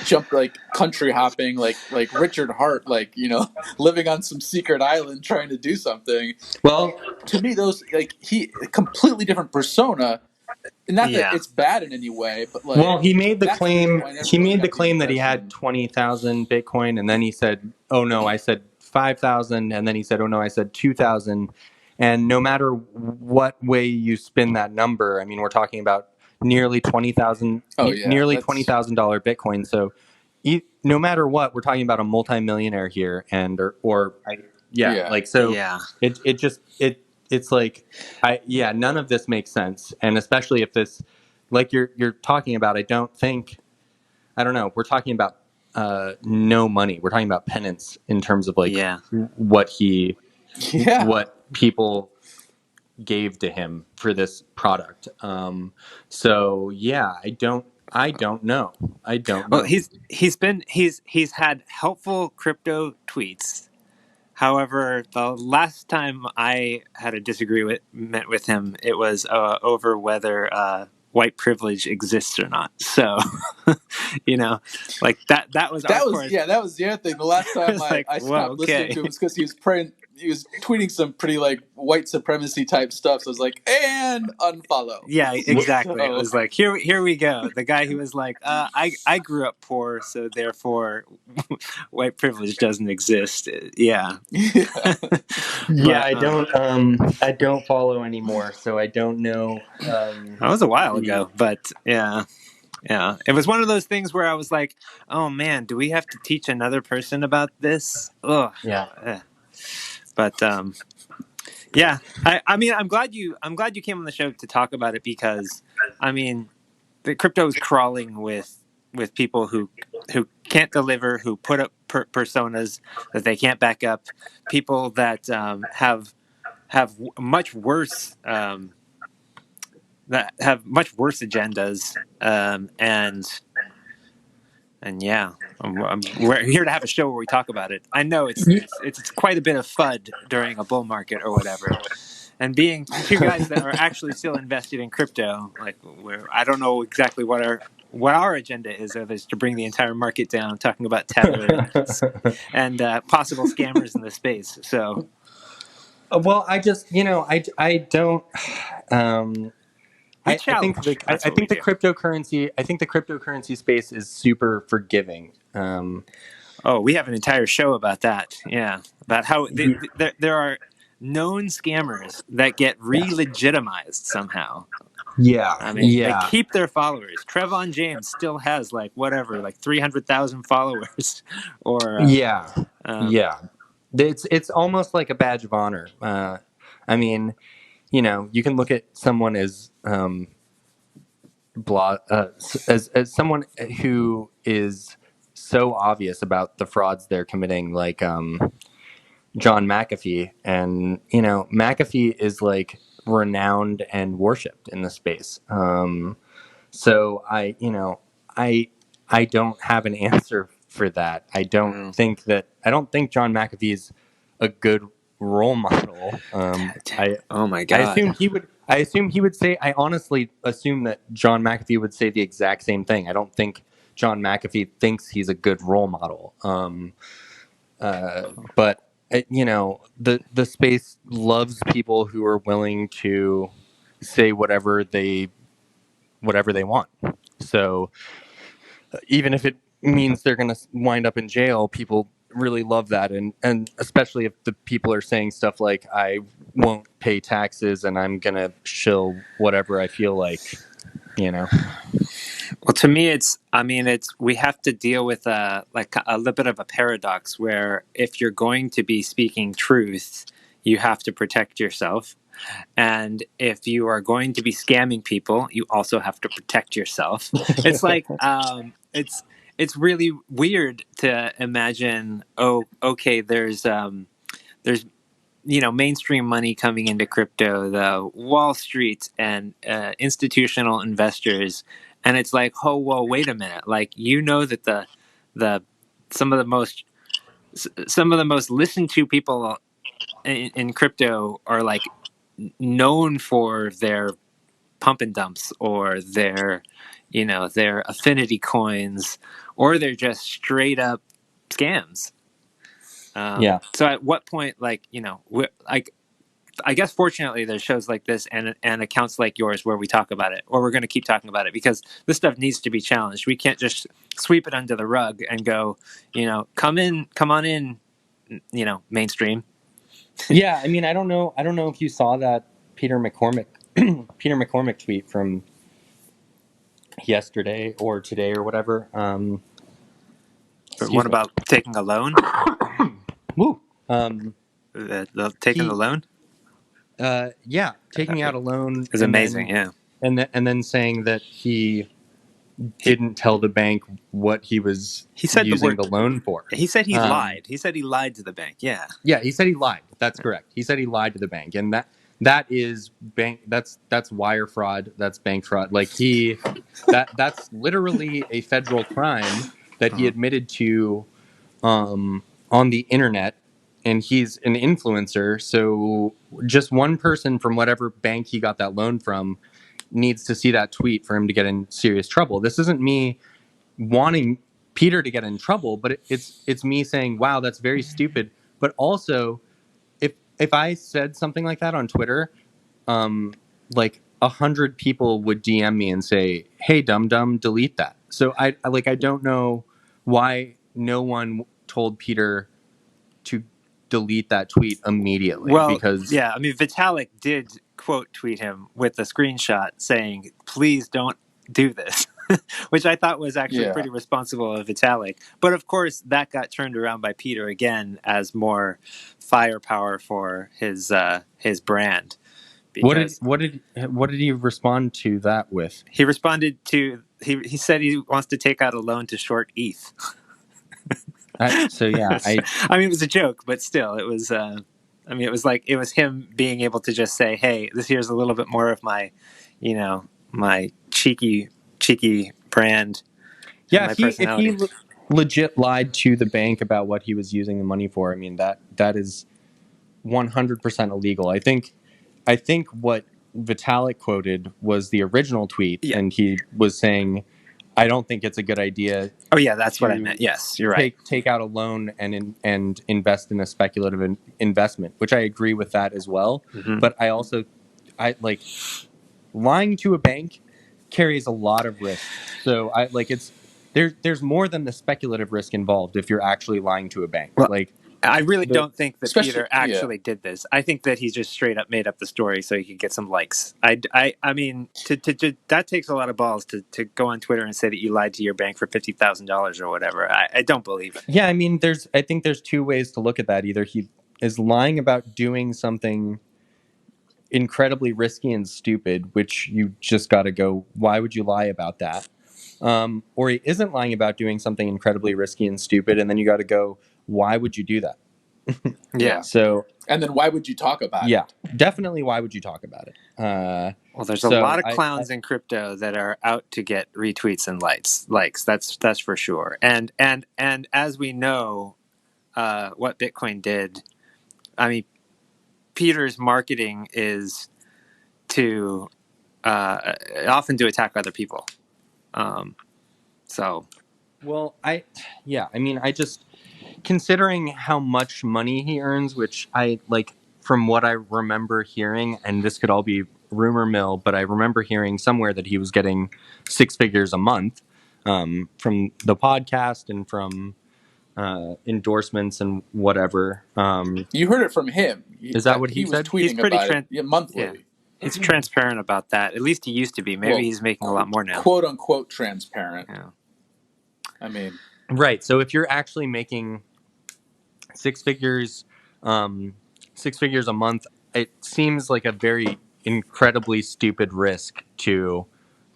jump like country hopping like Richard Hart, like, you know, living on some secret island trying to do something. well, To me, those like he completely different persona. Not that Yeah. it's bad in any way, but like well, he made the that's really claim. why I never He really made the got the claim that he had impression. 20,000 Bitcoin, and then he said, "Oh no, I said 5,000," and then he said, "Oh no, I said 2,000." And no matter what way you spin that number, I mean, we're talking about nearly 20,000, Oh yeah, nearly that's $20,000 Bitcoin. So, no matter what, we're talking about a multimillionaire here, and yeah, yeah. like so. Yeah. It's like none of this makes sense, and especially if this, like you're talking about, I don't know, we're talking about no money, we're talking about penance in terms of like Yeah. what he Yeah. what people gave to him for this product. So yeah, I don't know. I don't Well, know. he's had helpful crypto tweets. However, the last time I had a disagreement with him, it was over whether white privilege exists or not. So, you know, like that was our course. That was the other thing. The last It time was like, I whoa, stopped listening okay. to him was because he was tweeting some pretty like white supremacy type stuff. So I was like, and unfollow. Yeah, exactly. It So was like here we go. The guy who was like, I grew up poor, so therefore white privilege doesn't exist. Yeah, yeah. Yeah, but I don't follow anymore, so I don't know. that was a while The ago. But yeah, yeah, it was one of those things where I was like, oh man, do we have to teach another person about this? Ugh. Yeah. Eh. But yeah, I mean, I'm glad you came on the show to talk about it because I mean, the crypto is crawling with people who can't deliver, who put up personas that they can't back up, people that have much worse that have much worse agendas, and yeah, we're here to have a show where we talk about it. I know it's quite a bit of FUD during a bull market or whatever. And being two guys that are actually still invested in crypto, like I don't know exactly what our agenda is, of is to bring the entire market down, talking about Tether and possible scammers in the space. So Well, I just, I don't. we I think challenge. That's I what we think the do. cryptocurrency space is super forgiving. Oh, we have an entire show about that. Yeah, about how there are known scammers that get Yeah, re-legitimized somehow. yeah, I mean, they yeah, keep their followers. Trevon James still has like whatever, like 300,000 followers, or yeah, um, yeah. It's almost like a badge of honor. I mean, you can look at someone as as someone who is so obvious about the frauds they're committing, like John McAfee, and McAfee is like renowned and worshipped in the space. So I I don't have an answer for that. mm, I don't think John McAfee is a good role model. oh my I god, assume he would. I assume he would say. I honestly assume that John McAfee would say the exact same thing. I don't think John McAfee thinks he's a good role model. But the space loves people who are willing to say whatever they want. So even if it means they're going to wind up in jail, people really love that, and especially if the people are saying stuff like, I won't pay taxes and I'm going to shill whatever I feel like. Well, to me, we have to deal with like a little bit of a paradox where if you're going to be speaking truth, you have to protect yourself. And if you are going to be scamming people, you also have to protect yourself. It's like, it's really weird to imagine, oh, okay, there's mainstream money coming into crypto, the Wall Street and institutional investors, and it's like, oh well, wait a minute, like that the some of the most listened to people in crypto are like known for their pump and dumps or their affinity coins, or they're just straight up scams. Yeah. So at what point, I guess fortunately there's shows like this and accounts like yours where we talk about it, or we're going to keep talking about it, because this stuff needs to be challenged. We can't just sweep it under the rug and go, come on in, mainstream. Yeah, I mean, I don't know if you saw that Peter McCormick tweet from yesterday or today or whatever. But what Excuse me. about taking a loan? Woo. Taking the He loan yeah, taking out a loan is amazing. Yeah, and then saying that he he didn't tell the bank what he was he said the using word. the loan for. He said he lied. He said he lied to the bank. Yeah. Yeah, he said he lied. That's correct. He said he lied to the bank, and that is bank. That's wire fraud. That's bank fraud. Like that's literally a federal crime that he admitted to on the internet, and he's an influencer. So just one person from whatever bank he got that loan from needs to see that tweet for him to get in serious trouble. This isn't me wanting Peter to get in trouble, but it's me saying, "Wow, that's very stupid." But also, if I said something like that on Twitter, like 100 people would DM me and say, "Hey, dum dum, delete that." So I don't know why no one told Peter to delete that tweet immediately, Well, because yeah. I mean, Vitalik did quote tweet him with a screenshot saying, "Please don't do this," which I thought was actually Yeah. pretty responsible of Vitalik. But of course, that got turned around by Peter again as more firepower for his brand. Because what did he respond to that with? he responded to he said he wants to take out a loan to short ETH. So yeah, I mean, it was a joke, but still, it was. It was him being able to just say, "Hey, this here's a little bit more of my, my cheeky brand and yeah, my if he personality." legit lied to the bank about what he was using the money for, I mean that is 100% illegal. I think what Vitalik quoted was the original tweet, Yeah. and he was saying, "I don't think it's a good idea Oh yeah, that's what I to meant. Yes, you're right. take out a loan and invest in a speculative investment," which I agree with that as well. Mhm. But I like lying to a bank carries a lot of risk. So there's more than the speculative risk involved if you're actually lying to a bank. Well, Like I really the don't think that Especially, Peter yeah. actually did this. I think that he just straight up made up the story so he could get some likes. I mean, to that takes a lot of balls to go on Twitter and say that you lied to your bank for $50,000 or whatever. I don't believe it. Yeah, I mean, I think there's two ways to look at that. Either he is lying about doing something incredibly risky and stupid, which you just got to go, why would you lie about that? Or he isn't lying about doing something incredibly risky and stupid, and then you got to go, why would you do that? Yeah. So, And then why would you talk about yeah, it? definitely, why would you talk about it? Well, there's a So lot of clowns in crypto that are out to get retweets and likes. That's for sure. And as we know, what Bitcoin did. I mean, Peter's marketing is to often to attack other people. So well, I mean, I just considering how much money he earns, which I like from what I remember hearing, and this could all be rumor mill, but I remember hearing somewhere that he was getting 6 figures a month from the podcast and from endorsements and whatever. You heard it from him. Is that what he He was said? he's tweeting pretty about it yeah. monthly. It's transparent about that. At least he used to be. Maybe he's making a lot more now. Quote unquote transparent. Yeah. I mean, Right. So if you're actually making six figures, um, 6 figures a month, it seems like a very incredibly stupid risk to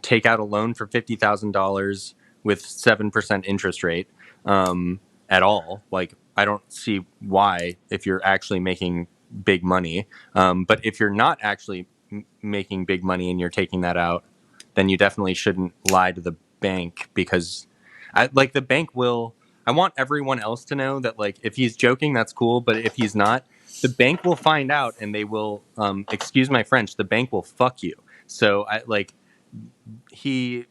take out a loan for $50,000 with 7% interest rate at all. Like, I don't see why if you're actually making big money. But if you're not actually making big money and you're taking that out, then you definitely shouldn't lie to the bank because, like, the bank will. I want everyone else to know that, like, if he's joking, that's cool. But if he's not, the bank will find out and they will, excuse my French, the bank will fuck you. So he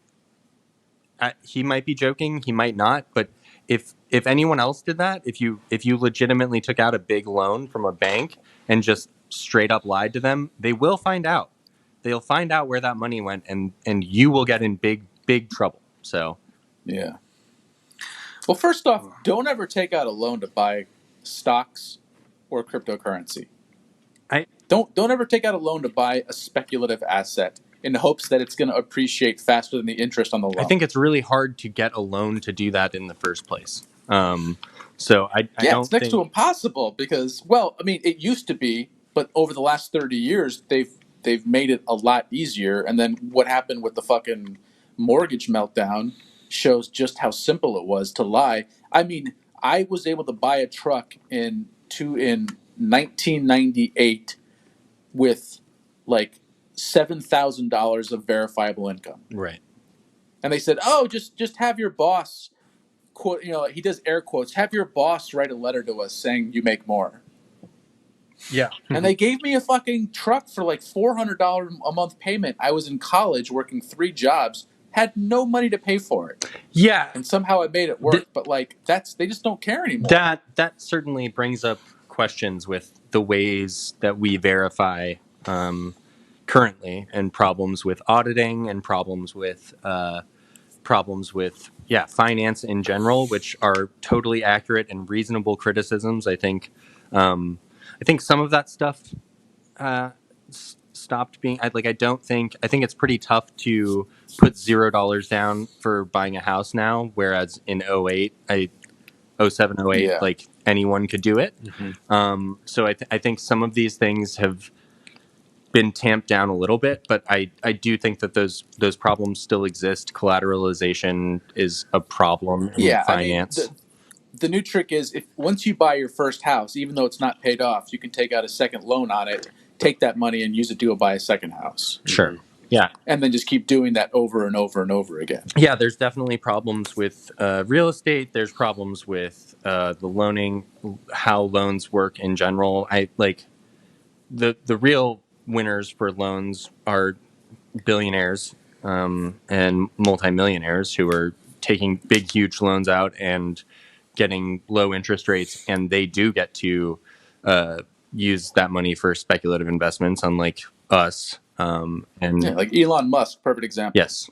he might be joking, he might not, but if anyone else did that, if you legitimately took out a big loan from a bank and just straight up lied to them, they will find out. They'll find out where that money went, and you will get in big trouble. So yeah. Well, first off, don't ever take out a loan to buy stocks or cryptocurrency. Don't ever take out a loan to buy a speculative asset in the hopes that it's going to appreciate faster than the interest on the loan. I think it's really hard to get a loan to do that in the first place. So I don't it's next think to impossible because, well, I mean, it used to be, but over the last 30 years, they've made it a lot easier. And then what happened with the fucking mortgage meltdown shows just how simple it was to lie. I mean, I was able to buy a truck in 1998 with like $7,000 of verifiable income. right. And they said, "Oh, just have your boss quote, he does air quotes, have your boss write a letter to us saying you make more." Yeah. And they gave me a fucking truck for like $400 a month payment. I was in college working 3 jobs, had no money to pay for it. Yeah. And somehow I made it work, but like they just don't care anymore. That certainly brings up questions with the ways that we verify currently, and problems with auditing, and problems with finance in general, which are totally accurate and reasonable criticisms. I think some of that stuff stopped being. I think it's pretty tough to put $0 down for buying a house now, whereas in 08, 07, 08, Yeah. like, anyone could do it. So I think some of these things have been tamped down a little bit, but I do think that those problems still exist. Collateralization is a problem in finance. I mean, the new trick is if once you buy your first house, even though it's not paid off, you can take out a second loan on it, take that money and use it to go buy a second house. Sure. Yeah. And then just keep doing that over and over and over again. Yeah, there's definitely problems with real estate. There's problems with the loaning, how loans work in general. I like the real winners for loans are billionaires and multimillionaires who are taking big, huge loans out and getting low interest rates, and they do get to use that money for speculative investments, unlike us. Like Elon Musk, perfect example. Yes,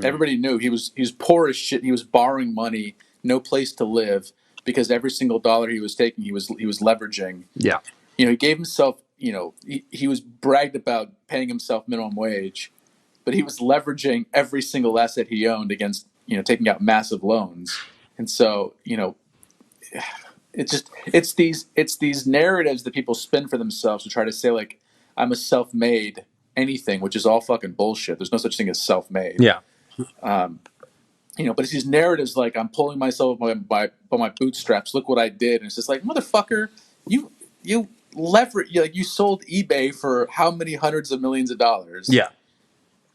everybody knew he was poor as shit. He was borrowing money, no place to live, because every single dollar he was taking, he was leveraging. Yeah, he gave himself. He was bragged about paying himself minimum wage, but he was leveraging every single asset he owned against taking out massive loans. And so it's these narratives that people spin for themselves to try to say, like, I'm a self-made anything, which is all fucking bullshit. There's no such thing as self-made. yeah, but it's these narratives like, I'm pulling myself by my bootstraps. Look what I did. And it's just like, motherfucker, you leverage, you sold eBay for how many hundreds of millions of dollars? yeah.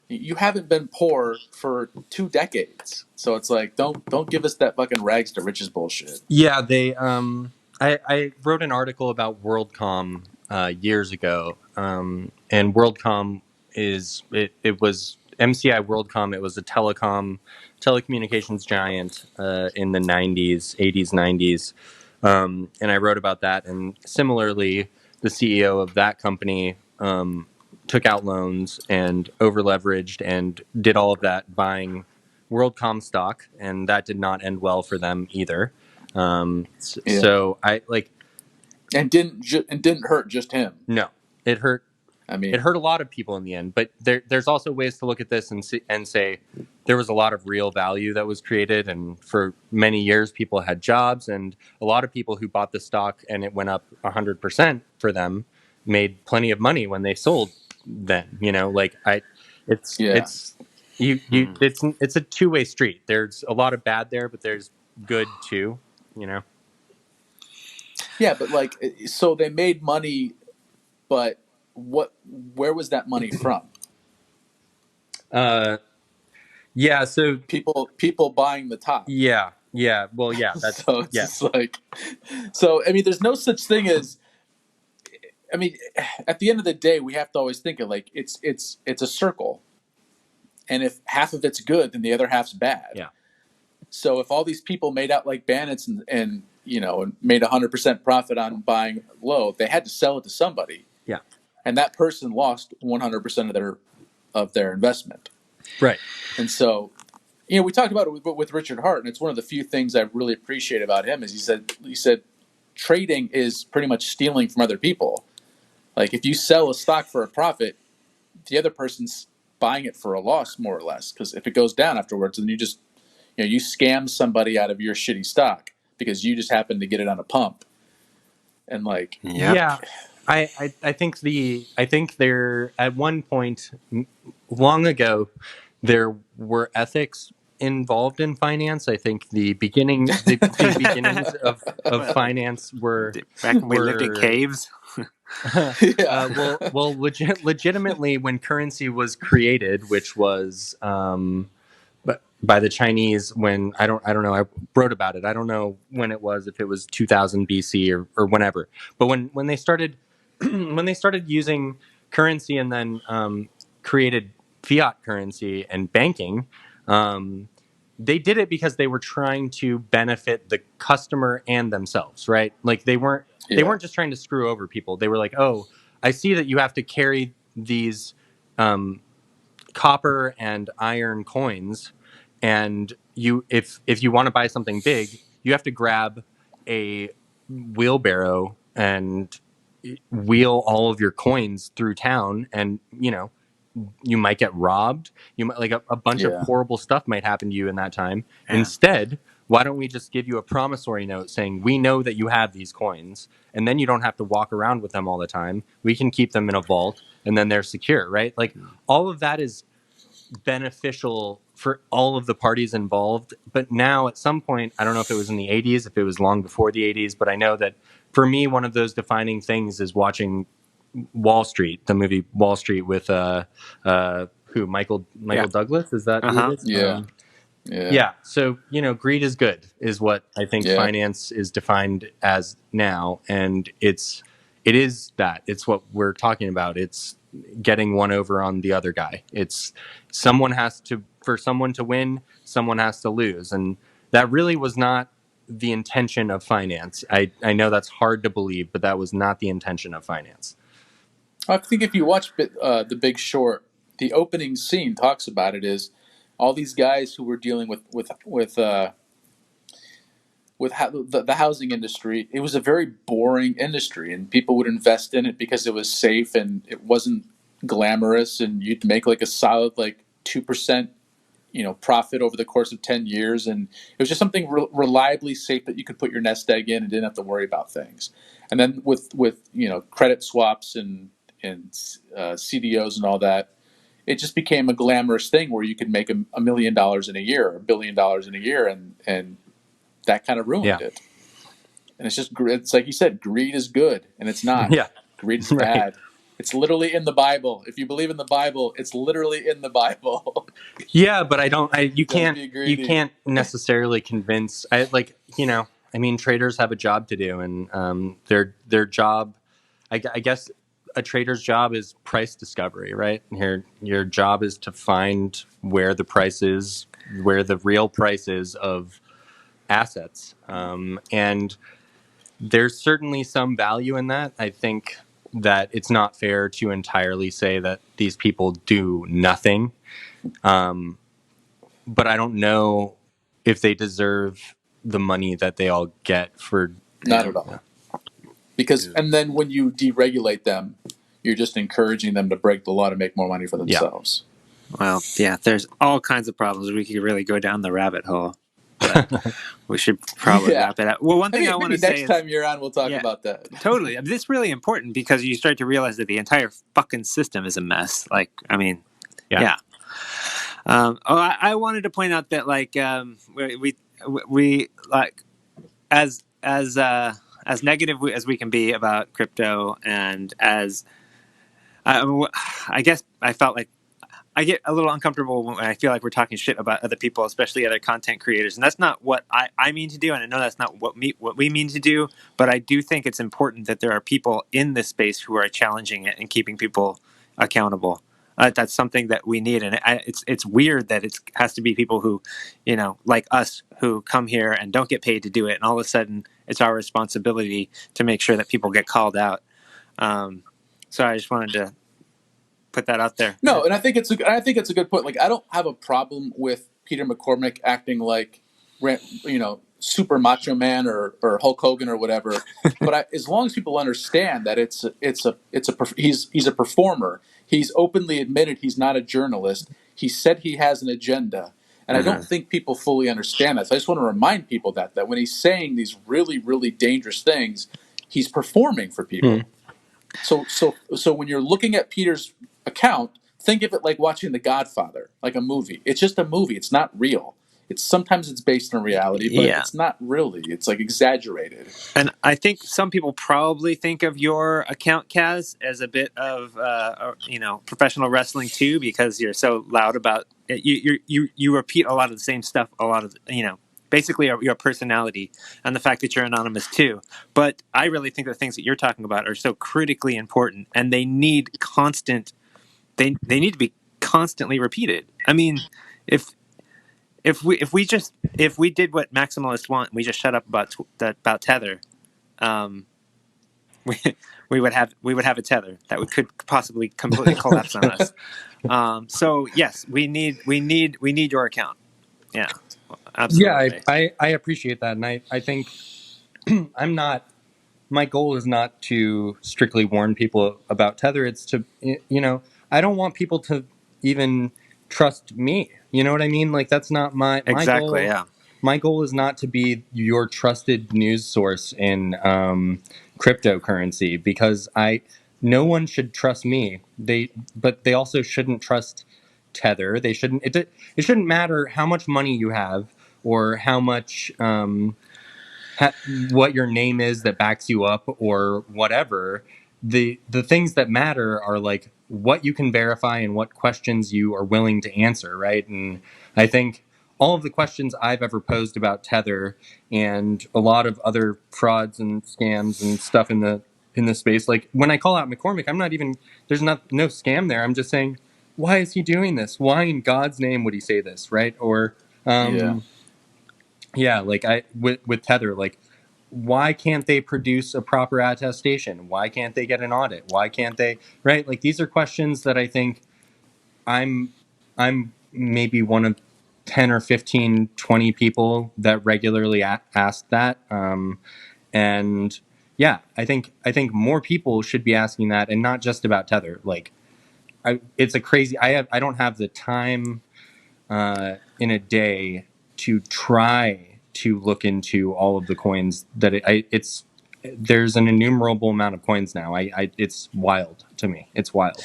You haven't been poor for 2 decades. So it's like, don't give us that fucking rags to riches bullshit. Yeah, they. I wrote an article about WorldCom years ago, and WorldCom it was MCI WorldCom. It was a telecommunications giant in the 90s, 80s, 90s, and I wrote about that. And similarly, the CEO of that company took out loans and over leveraged and did all of that buying WorldCom stock, and that did not end well for them either. So I like, and didn't hurt just him. no, it hurt. I mean, it hurt a lot of people in the end. But there's also ways to look at this and say there was a lot of real value that was created, and for many years people had jobs, and a lot of people who bought the stock and it went up 100% for them made plenty of money when they sold. Then like yeah, it's it's a two-way street. There's a lot of bad there, but there's good too. yeah, but like, so they made money, but where was that money from? Uh, yeah. So People buying the top. yeah, yeah. Well, yeah. That's So it's just yes. like, so I mean, there's no such thing as, I mean, at the end of the day, we have to always think of like it's a circle, and if half of it's good, then the other half's bad. Yeah. So if all these people made out like bandits and made 100% profit on buying low, they had to sell it to somebody. Yeah. And that person lost 100% of their investment. Right. And so, we talked about it with Richard Hart, and it's one of the few things I really appreciate about him is he said trading is pretty much stealing from other people. Like if you sell a stock for a profit, the other person's buying it for a loss, more or less, because if it goes down afterwards, then you just you scam somebody out of your shitty stock because you just happened to get it on a pump. And like, Yep. Yeah, I think there at one point long ago there were ethics involved in finance. I think the beginnings of finance were Back when we lived in were caves. yeah. legitimately when currency was created, which was but by the Chinese when I don't know, I wrote about it. I don't know when it was, if it was 2000 BC or whenever. But when they started when they started using currency and then created fiat currency and banking, they did it because they were trying to benefit the customer and themselves, right? Like they weren't just trying to screw over people. They were like, oh, I see that you have to carry these copper and iron coins, and if you want to buy something big, you have to grab a wheelbarrow and wheel all of your coins through town, and you might get robbed. You might, like, a bunch of Yeah. horrible stuff might happen to you in that time. Yeah. Instead, why don't we just give you a promissory note saying we know that you have these coins, and then you don't have to walk around with them all the time. We can keep them in a vault, and then they're secure, right? Like all of that is beneficial for all of the parties involved. But now at some point, I don't know if it was in the 80s, if it was long before the 80s, but I know that for me, one of those defining things is watching Wall Street, the movie Wall Street with who Michael Yeah. Douglas, is that who it is? Yeah. Yeah. So, greed is good is what I think Yeah. finance is defined as now. And it is that. It's what we're talking about. It's getting one over on the other guy. It's for someone to win, someone has to lose. And that really was not the intention of finance. I know that's hard to believe, but that was not the intention of finance. I think if you watch The Big Short, the opening scene talks about it is all these guys who were dealing the housing industry. It was a very boring industry, and people would invest in it because it was safe and it wasn't glamorous, and you'd make like a solid like 2% profit over the course of 10 years, and it was just something reliably safe that you could put your nest egg in and didn't have to worry about things. And then with credit swaps and CDOs and all that, it just became a glamorous thing where you could make $1 million in a year or $1 billion in a year, and that kind of ruined it. And it's like you said, greed is good, and it's not. Yeah. Greed is Right. bad. It's literally in the Bible. If you believe in the Bible, it's literally in the Bible. Yeah, but you Don't be greedy. can't necessarily convince. I mean, traders have a job to do, and their job, I guess, a trader's job is price discovery, right? Your job is to find where the price is, where the real price is of assets, and there's certainly some value in that. I think that it's not fair to entirely say that these people do nothing. But I don't know if they deserve the money that they all get for. Not at all. Because and then when you deregulate them, You're just encouraging them to break the law to make more money for themselves. Well, yeah, there's all kinds of problems. We could really go down the rabbit hole, but we should probably wrap it up. Well, one thing I want Maybe to say next is, time you're on, we'll talk yeah, about that. totally. This is really important because you start to realize that the entire fucking system is a mess. Like, I mean, yeah. I wanted to point out that like we like as negative as we can be about crypto, and as I guess I felt like I get a little uncomfortable when I feel like we're talking shit about other people, especially other content creators, and that's not what I mean to do, and I know that's not what we mean to do. But I do think it's important that there are people in this space who are challenging it and keeping people accountable. That's something that we need, and it's weird that it has to be people who, like us, who come here and don't get paid to do it, and all of a sudden it's our responsibility to make sure that people get called out. So I just wanted to put that out there. No, and I think it's a good point. Like, I don't have a problem with Peter McCormick acting like, super macho man or Hulk Hogan or whatever. But as long as people understand that he's a performer. He's openly admitted he's not a journalist. He said he has an agenda, and I don't think people fully understand that. So I just want to remind people that when he's saying these really, really dangerous things, he's performing for people. So when you're looking at Peter's account, think of it like watching The Godfather, like a movie. It's just a movie. It's not real. Sometimes it's based on reality, but it's not really. It's like exaggerated. And I think some people probably think of your account, Kaz, as a bit of professional wrestling too, because you're so loud about it. You repeat a lot of the same stuff, a lot of basically your personality, and the fact that you're anonymous too. But I really think the things that you're talking about are so critically important, and they need constant. They need to be constantly repeated. I mean, if we did what maximalists want, we just shut up about Tether. We we would have a tether that could possibly completely collapse on us. So yes, we need your account. Yeah, absolutely. Yeah, I appreciate that, and I think my goal is not to strictly warn people about Tether. It's to, I don't want people to even trust me. You know what I mean? Like, that's not my Exactly, goal. yeah. My goal is not to be your trusted news source in cryptocurrency, because no one should trust me. But they also shouldn't trust Tether. They shouldn't. It shouldn't matter how much money you have or how much. What your name is that backs you up or whatever. The things that matter are like what you can verify and what questions you are willing to answer, right? And I think all of the questions I've ever posed about Tether and a lot of other frauds and scams and stuff in the space, like when I call out McCormick, I'm not even, there's no scam there. I'm just saying, why is he doing this? Why in God's name would he say this, right? Or yeah, like with Tether, like, why can't they produce a proper attestation? Why can't they get an audit? Why can't they, right? Like, these are questions that I think I'm maybe one of 10 or 15, 20 people that regularly ask that. And yeah, I think more people should be asking that, and not just about Tether. Like, it's a crazy, I don't have the time in a day to try to look into all of the coins that it's there's an innumerable amount of coins now. It's wild to me. It's wild.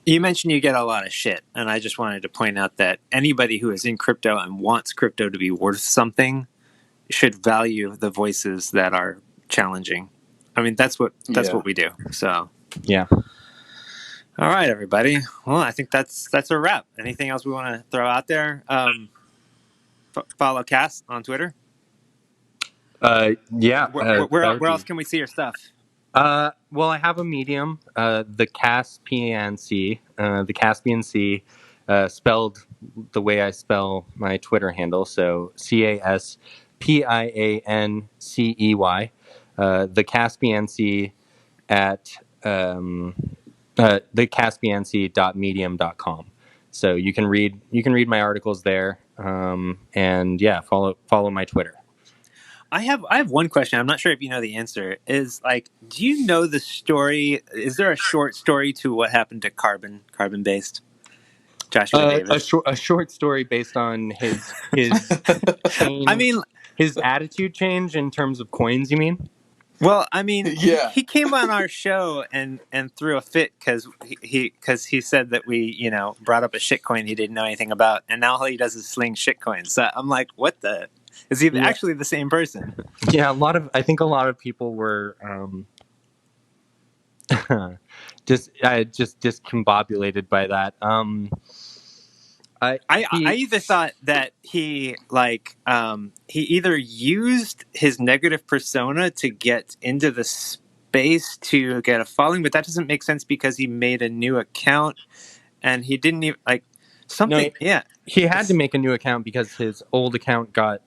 You mentioned you get a lot of shit, and I just wanted to point out that anybody who is in crypto and wants crypto to be worth something should value the voices that are challenging. I mean, that's what we do. So yeah. All right, everybody. Well, I think that's a wrap. Anything else we want to throw out there? Follow Cass on Twitter. Yeah. Where else can we see your stuff? Well, I have a Medium, the Caspian Sea, the Caspian Sea, spelled the way I spell my Twitter handle, so CASPIANCEY, the Caspian Sea at thecaspiansea.medium.com. So you can read my articles there, and yeah, follow my Twitter. I have one question. I'm not sure if you know the answer. Is like, do you know the story? Is there a short story to what happened to carbon based Joshua Davis? A short story based on his I change, mean, his attitude change in terms of coins. You mean? well, I mean, Yeah. he came on our show and threw a fit because he said that we brought up a shitcoin he didn't know anything about, and now all he does is sling shitcoins. So I'm like, what the? Is he Yeah. actually the same person? Yeah, I think a lot of people were just discombobulated by that. I He either thought that he he either used his negative persona to get into the space to get a following, but that doesn't make sense because he made a new account and he didn't even no, something. Yeah, he had to make a new account because his old account got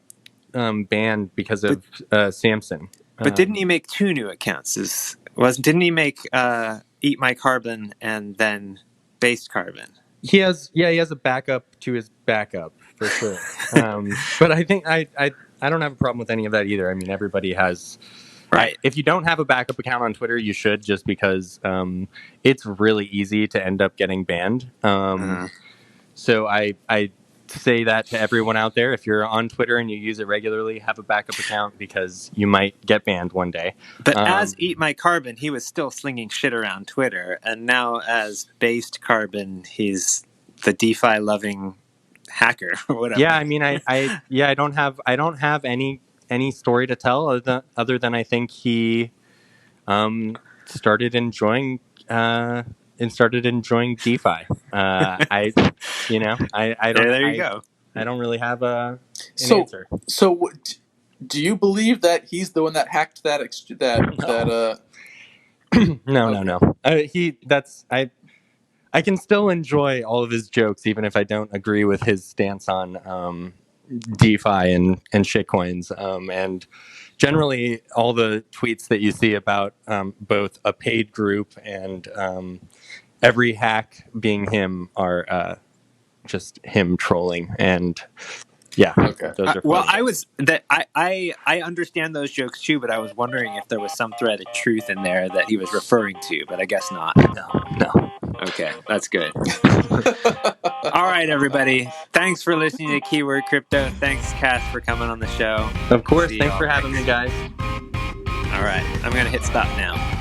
banned because but of Samson. didn't he make two new accounts? Didn't he make Eat My Carbon and then Based Carbon? He has a backup to his backup for sure. But I think I don't have a problem with any of that either. I mean, everybody has. Right. If you don't have a backup account on Twitter, you should, just because it's really easy to end up getting banned. So I say that to everyone out there: if you're on Twitter and you use it regularly, have a backup account because you might get banned one day. But as Eat My Carbon, he was still slinging shit around Twitter, and now as Based Carbon, he's the DeFi loving hacker or whatever. Yeah, I mean, I don't have any story to tell other than I think he started enjoying DeFi. I there you go. I don't really have an So, answer. do you believe that he's the one that hacked that? No. I can still enjoy all of his jokes, even if I don't agree with his stance on DeFi and shitcoins. And generally, all the tweets that you see about both a paid group and every hack being him are just him trolling. And yeah, Okay. those are Well, funny. I understand those jokes too, but I was wondering if there was some thread of truth in there that he was referring to, but I guess not. No. Okay, that's good. All right, everybody. Thanks for listening to Keyword Crypto. Thanks, Cass, for coming on the show. Of course. See Thanks y'all for having me, guys. All right, I'm going to hit stop now.